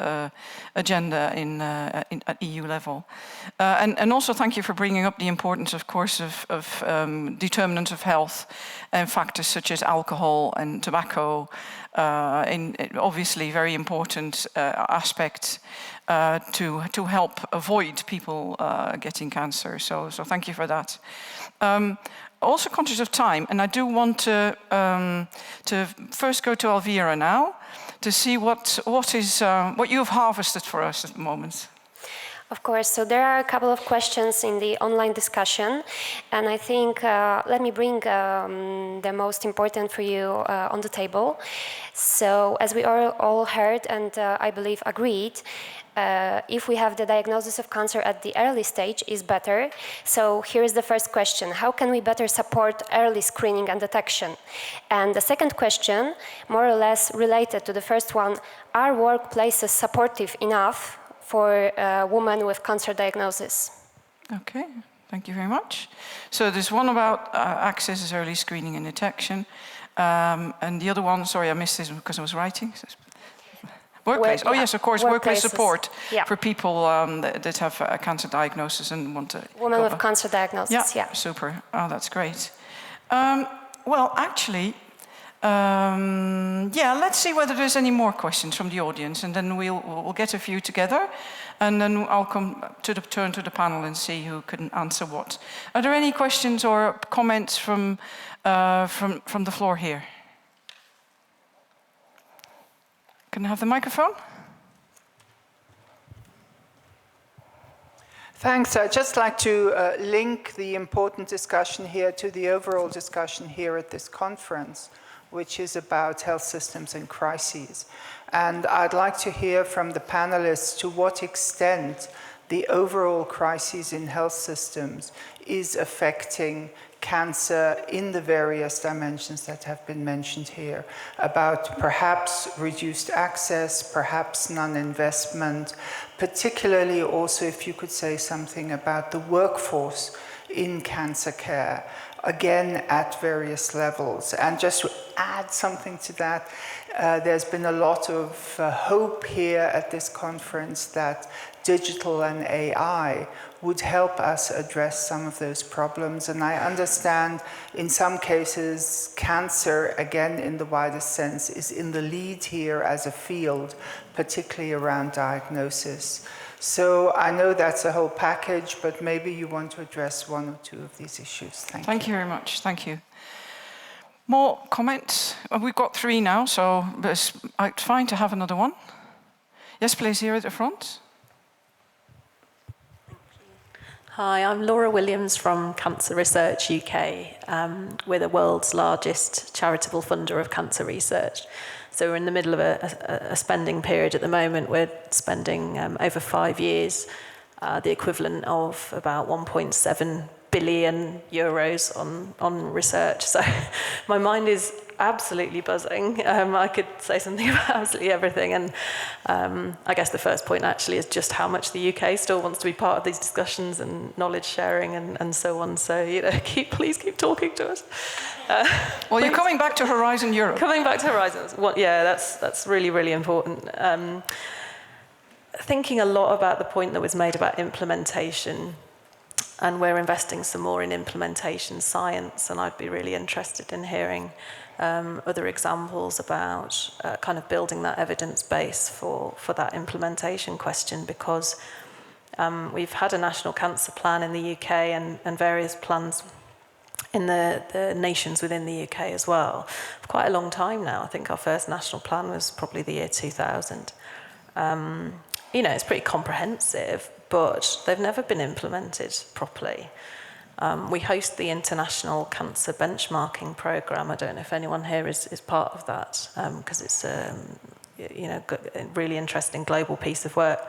agenda at EU level. And also thank you for bringing up the importance, of course, of determinants of health and factors such as alcohol and tobacco, obviously very important aspect to help avoid people getting cancer. So thank you for that. Also conscious of time, and I do want to first go to Elvira now to see what you have harvested for us at the moment. Of course, so there are a couple of questions in the online discussion, and I think let me bring the most important for you on the table. So as we all heard and I believe agreed, if we have the diagnosis of cancer at the early stage is better. So here is the first question: how can we better support early screening and detection? And the second question, more or less related to the first one, are workplaces supportive enough for women with cancer diagnosis? Okay, thank you very much. So there's one about access is early screening and detection. And the other one, sorry, I missed this because I was writing. Workplace. Oh yes, of course, workplace support for people that have a cancer diagnosis and want to... Women with cancer diagnosis, yeah. Super. Oh, that's great. Well, actually, let's see whether there's any more questions from the audience, and then we'll get a few together, and then I'll come to turn to the panel and see who can answer what. Are there any questions or comments from the floor here? Can I have the microphone? Thanks. I'd just like to link the important discussion here to the overall discussion here at this conference, which is about health systems and crises. And I'd like to hear from the panelists to what extent the overall crises in health systems is affecting cancer in the various dimensions that have been mentioned here, about perhaps reduced access, perhaps non-investment, particularly also if you could say something about the workforce in cancer care, again at various levels. And just to add something to that, there's been a lot of hope here at this conference that digital and AI would help us address some of those problems. And I understand in some cases, cancer, again in the widest sense, is in the lead here as a field, particularly around diagnosis. So I know that's a whole package, but maybe you want to address one or two of these issues. Thank you very much. Thank you. More comments? We've got 3 now, so it's fine to have another one. Yes, please, here at the front. Hi, I'm Laura Williams from Cancer Research UK. We're the world's largest charitable funder of cancer research. So we're in the middle of a spending period at the moment. We're spending over 5 years, the equivalent of about 1.7 billion euros on research. So my mind is absolutely buzzing. I could say something about absolutely everything. And I guess the first point actually is just how much the UK still wants to be part of these discussions and knowledge sharing and so on. So, please keep talking to us. Well, you're coming back to Horizon Europe. Coming back to Horizons. Well, yeah, that's really, really important. Thinking a lot about the point that was made about implementation, and we're investing some more in implementation science, and I'd be really interested in hearing other examples about kind of building that evidence base for that implementation question, because we've had a national cancer plan in the UK and various plans in the nations within the UK as well for quite a long time now. I think our first national plan was probably the year 2000. It's pretty comprehensive, but they've never been implemented properly. We host the International Cancer Benchmarking Programme. I don't know if anyone here is part of that, because it's a really interesting global piece of work.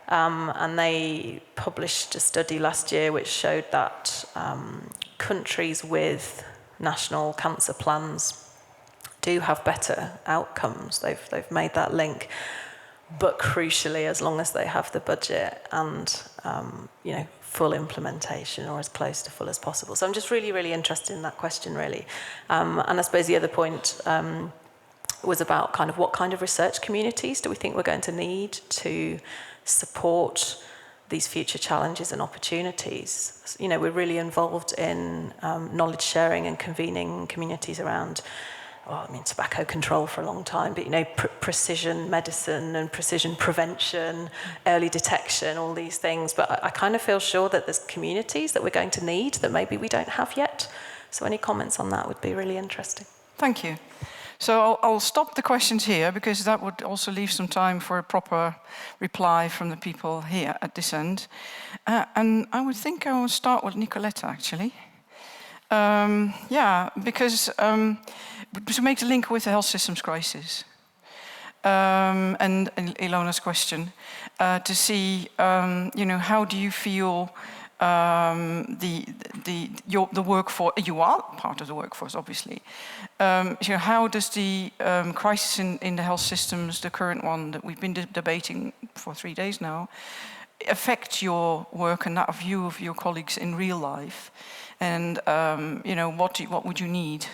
And they published a study last year which showed that countries with national cancer plans do have better outcomes. They've made that link. but crucially, as long as they have the budget and full implementation, or as close to full as possible. So I'm just really, really interested in that question, really. And I suppose the other point was about kind of what kind of research communities do we think we're going to need to support these future challenges and opportunities. We're really involved in knowledge sharing and convening communities around tobacco control for a long time, but precision medicine and precision prevention, early detection, all these things. But I kind of feel sure that there's communities that we're going to need that maybe we don't have yet. So any comments on that would be really interesting. Thank you. So I'll stop the questions here, because that would also leave some time for a proper reply from the people here at this end. And I would think I will start with Nicoletta, actually. Because to make the link with the health systems crisis and Ilona's question, to see, how do you feel the workforce? You are part of the workforce, obviously. How does the crisis in the health systems, the current one that we've been debating for 3 days now, affect your work and that of you, of your colleagues in real life? And what would you need?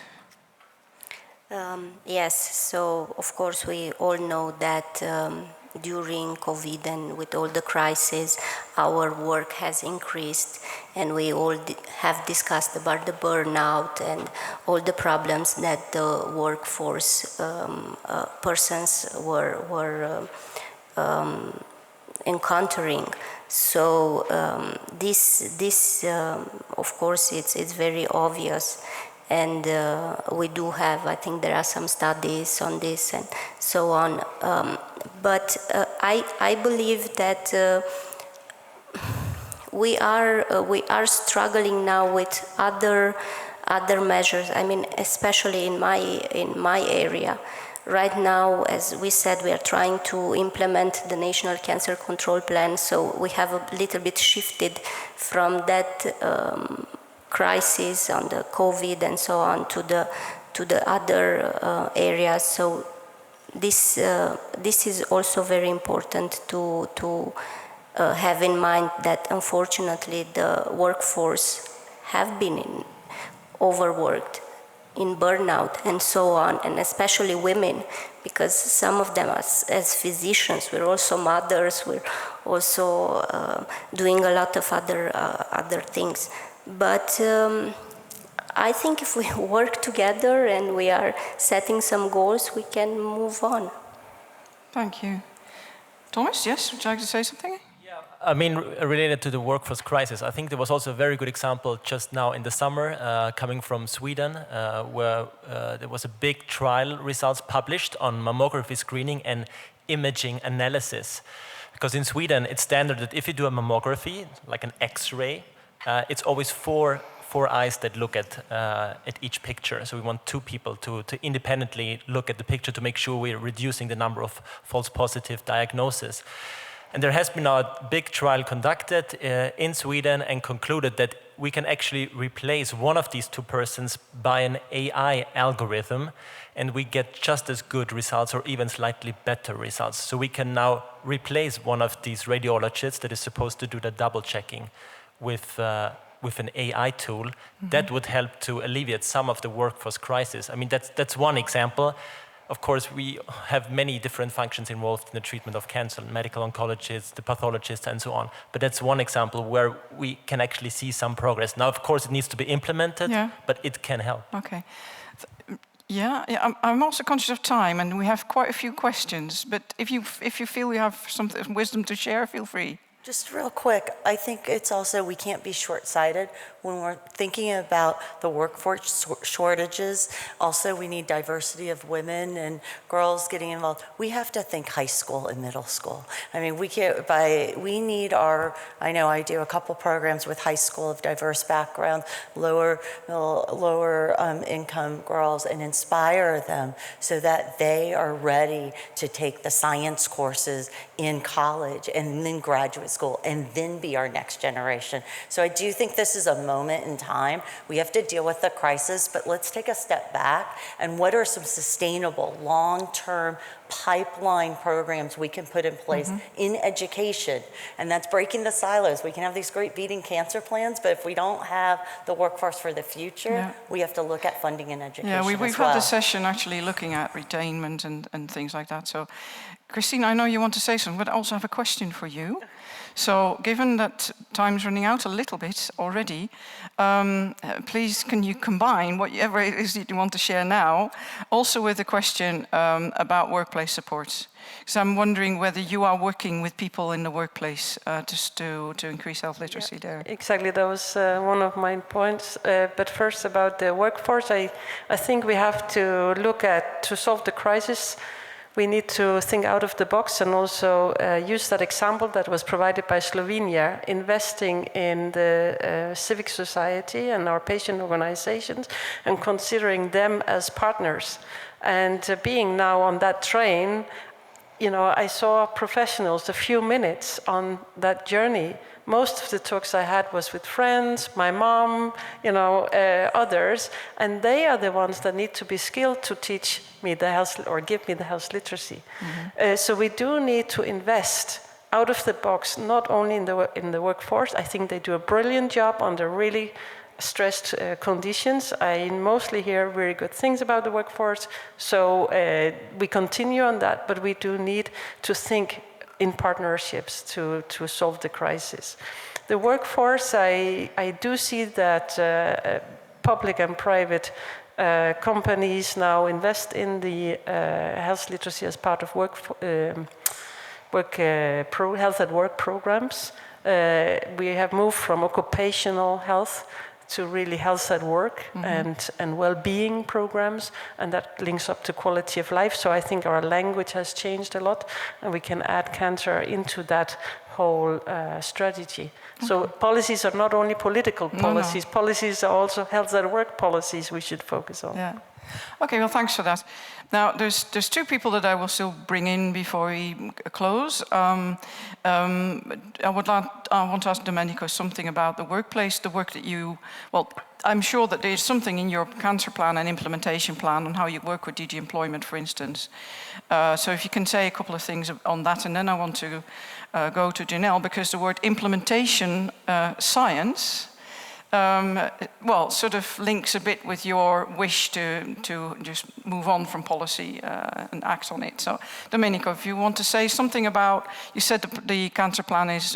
Yes, so of course we all know that during COVID and with all the crises, our work has increased, and we all have discussed about the burnout and all the problems that the workforce persons were encountering. So this of course, it's very obvious. And we do have, I think there are some studies on this and so on. But I believe that we are struggling now with other measures. I mean, especially in my area. Right now, as we said, we are trying to implement the National Cancer Control Plan. So we have a little bit shifted from that crisis on the COVID and so on to the other areas. So this is also very important to have in mind, that unfortunately the workforce have been overworked, in burnout and so on, and especially women, because some of them as physicians, we're also mothers, we're also doing a lot of other things. But I think if we work together and we are setting some goals, we can move on. Thank you. Thomas, yes, would you like to say something? Yeah, I mean, related to the workforce crisis, I think there was also a very good example just now in the summer coming from Sweden, where there was a big trial results published on mammography screening and imaging analysis. Because in Sweden, it's standard that if you do a mammography, like an X-ray, it's always four eyes that look at each picture. So we want 2 people to independently look at the picture to make sure we're reducing the number of false positive diagnoses. And there has been a big trial conducted in Sweden and concluded that we can actually replace one of these 2 persons by an AI algorithm, and we get just as good results or even slightly better results. So we can now replace one of these radiologists that is supposed to do the double checking with an AI tool. That would help to alleviate some of the workforce crisis. I mean, that's one example. Of course, we have many different functions involved in the treatment of cancer, medical oncologists, the pathologists, and so on. But that's one example where we can actually see some progress. Now, of course, it needs to be implemented, but it can help. Okay. Yeah, I'm also conscious of time, and we have quite a few questions. But if you feel you have some wisdom to share, feel free. Just real quick, I think it's also, we can't be short-sighted when we're thinking about the workforce shortages. Also, we need diversity of women and girls getting involved. We have to think high school and middle school. I mean, we need our, I know I do a couple programs with high school of diverse background, lower income girls, and inspire them so that they are ready to take the science courses in college and then graduate school and then be our next generation. So I do think this is a moment in time. We have to deal with the crisis, but let's take a step back and what are some sustainable, long-term pipeline programs we can put in place in education? And that's breaking the silos. We can have these great beating cancer plans, but if we don't have the workforce for the future, we have to look at funding and education as well. We've had a session actually looking at retainment and things like that. So, Christine, I know you want to say something, but I also have a question for you. So, given that time's running out a little bit already, please can you combine whatever it is that you want to share now, also with a question about workplace supports? Because I'm wondering whether you are working with people in the workplace just to increase health literacy there. Exactly, that was one of my points. But first about the workforce, I think we have to look at, to solve the crisis, we need to think out of the box and also use that example that was provided by Slovenia, investing in the civic society and our patient organizations and considering them as partners. And being now on that train, you know, I saw professionals a few minutes on that journey. Most of the talks I had was with friends, my mom, you know, others, and they are the ones that need to be skilled to teach me the health or give me the health literacy. So we do need to invest out of the box, not only in the workforce. I think they do a brilliant job under really stressed conditions. I mostly hear very good things about the workforce, so we continue on that, but we do need to think in partnerships to solve the crisis. The workforce, I do see that public and private companies now invest in the health literacy as part of health at work programs. We have moved from occupational health to really health at work and well-being programs, and that links up to quality of life. So I think our language has changed a lot, and we can add cancer into that whole strategy. So policies are not only political policies, policies are also health at work policies we should focus on. Yeah. Okay, well, thanks for that. Now, there's two people that I will still bring in before we close. I want to ask Domenico something about the workplace, the work that you, well, I'm sure that there's something in your cancer plan and implementation plan on how you work with DG employment, for instance. So if you can say a couple of things on that, and then I want to go to Janelle, because the word implementation science, well, sort of links a bit with your wish to just move on from policy and act on it. So, Domenico, if you want to say something about, you said the cancer plan is,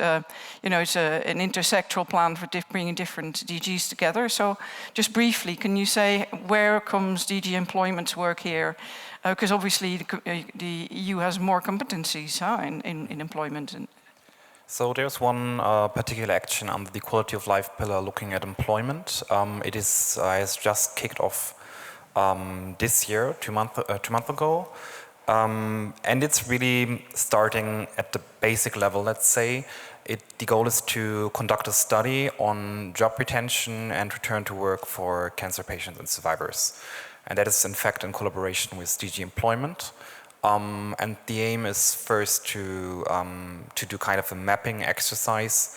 you know, it's an intersectoral plan for bringing different DGs together. So, just briefly, can you say where comes DG employment's work here? Because obviously the EU has more competencies in employment. So there's one particular action under the quality of life pillar looking at employment. It has just kicked off this year, two months ago. And it's really starting at the basic level, let's say. The goal is to conduct a study on job retention and return to work for cancer patients and survivors. And that is in fact in collaboration with DG Employment. And the aim is first to do kind of a mapping exercise.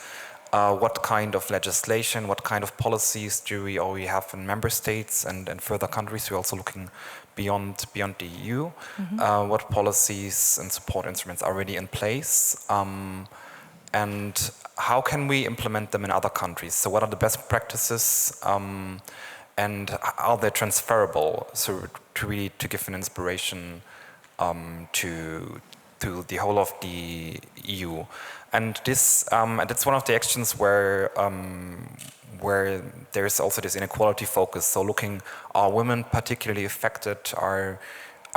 What kind of legislation, what kind of policies do we already have in member states and further countries? We're also looking beyond the EU. What policies and support instruments are already in place? And how can we implement them in other countries? So what are the best practices? And are they transferable? So to give an inspiration to the whole of the EU, and this it's one of the actions where there is also this inequality focus. So looking, are women particularly affected? Are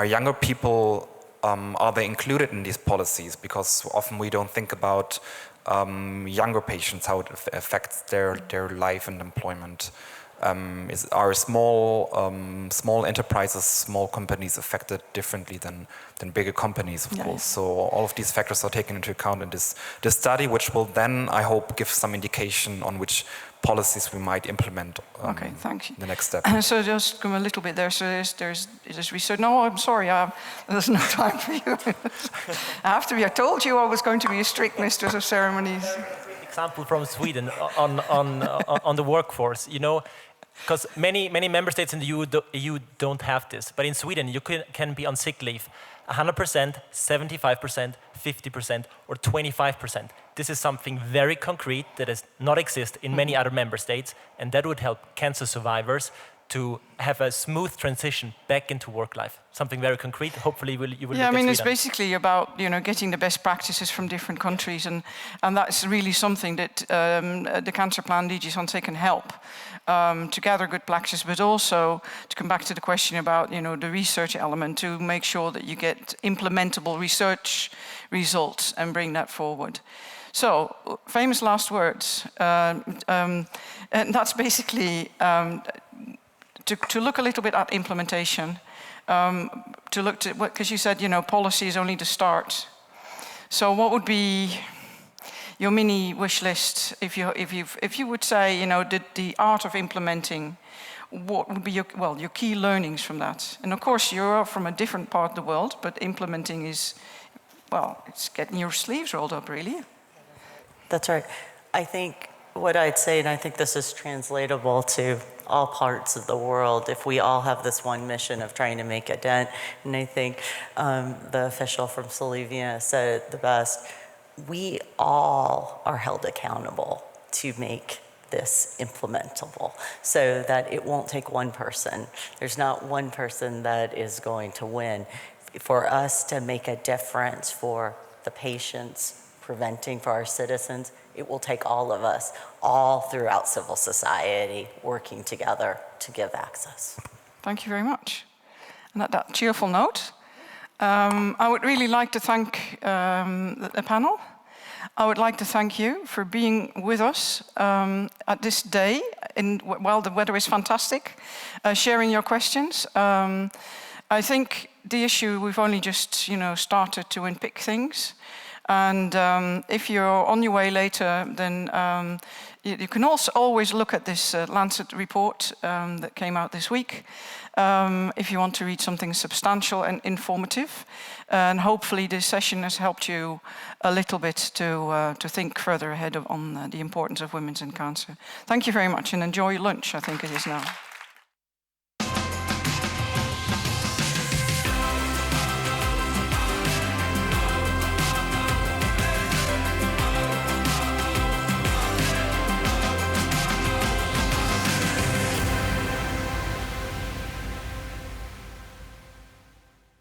younger people, are they included in these policies? Because often we don't think about younger patients, how it affects their life and employment. Are small enterprises, small companies affected differently than bigger companies, of course. So all of these factors are taken into account in this study, which will then, I hope, give some indication on which policies we might implement. Okay, thank you. The next step. So just come a little bit there. So there's research. No, I'm sorry, there's no time for you. I told you I was going to be a strict mistress of ceremonies. example from Sweden on the workforce. You know, because many member states in the EU don't have this, but in Sweden you can be on sick leave 100%, 75%, 50%, or 25%. This is something very concrete that does not exist in many other member states, and that would help cancer survivors to have a smooth transition back into work life. Something very concrete. Hopefully, you will. Yeah, I mean, it's basically about getting the best practices from different countries, and that's really something that the cancer plan DG Santé can help to gather good practices, but also to come back to the question about the research element, to make sure that you get implementable research results and bring that forward. So, famous last words, and that's basically to look a little bit at implementation. To look to, because you said, policy is only the start. So what would be your mini wish list if you would say, the art of implementing, what would be your key learnings from that? And of course, you're from a different part of the world, but implementing is, it's getting your sleeves rolled up, really. That's right. I think what I'd say, and I think this is translatable to all parts of the world, if we all have this one mission of trying to make a dent, and I think the official from Slovenia said it the best, we all are held accountable to make this implementable so that it won't take one person. There's not one person that is going to win. For us to make a difference for the patients, preventing for our citizens, it will take all of us, all throughout civil society, working together to give access. Thank you very much. And at that cheerful note, I would really like to thank the panel. I would like to thank you for being with us at this day, while the weather is fantastic, sharing your questions. I think the issue, we've only just started to unpick things. And if you're on your way later, then you can also always look at this Lancet report that came out this week, if you want to read something substantial and informative. And hopefully this session has helped you a little bit to think further ahead on the importance of women in cancer. Thank you very much, and enjoy your lunch, I think it is now.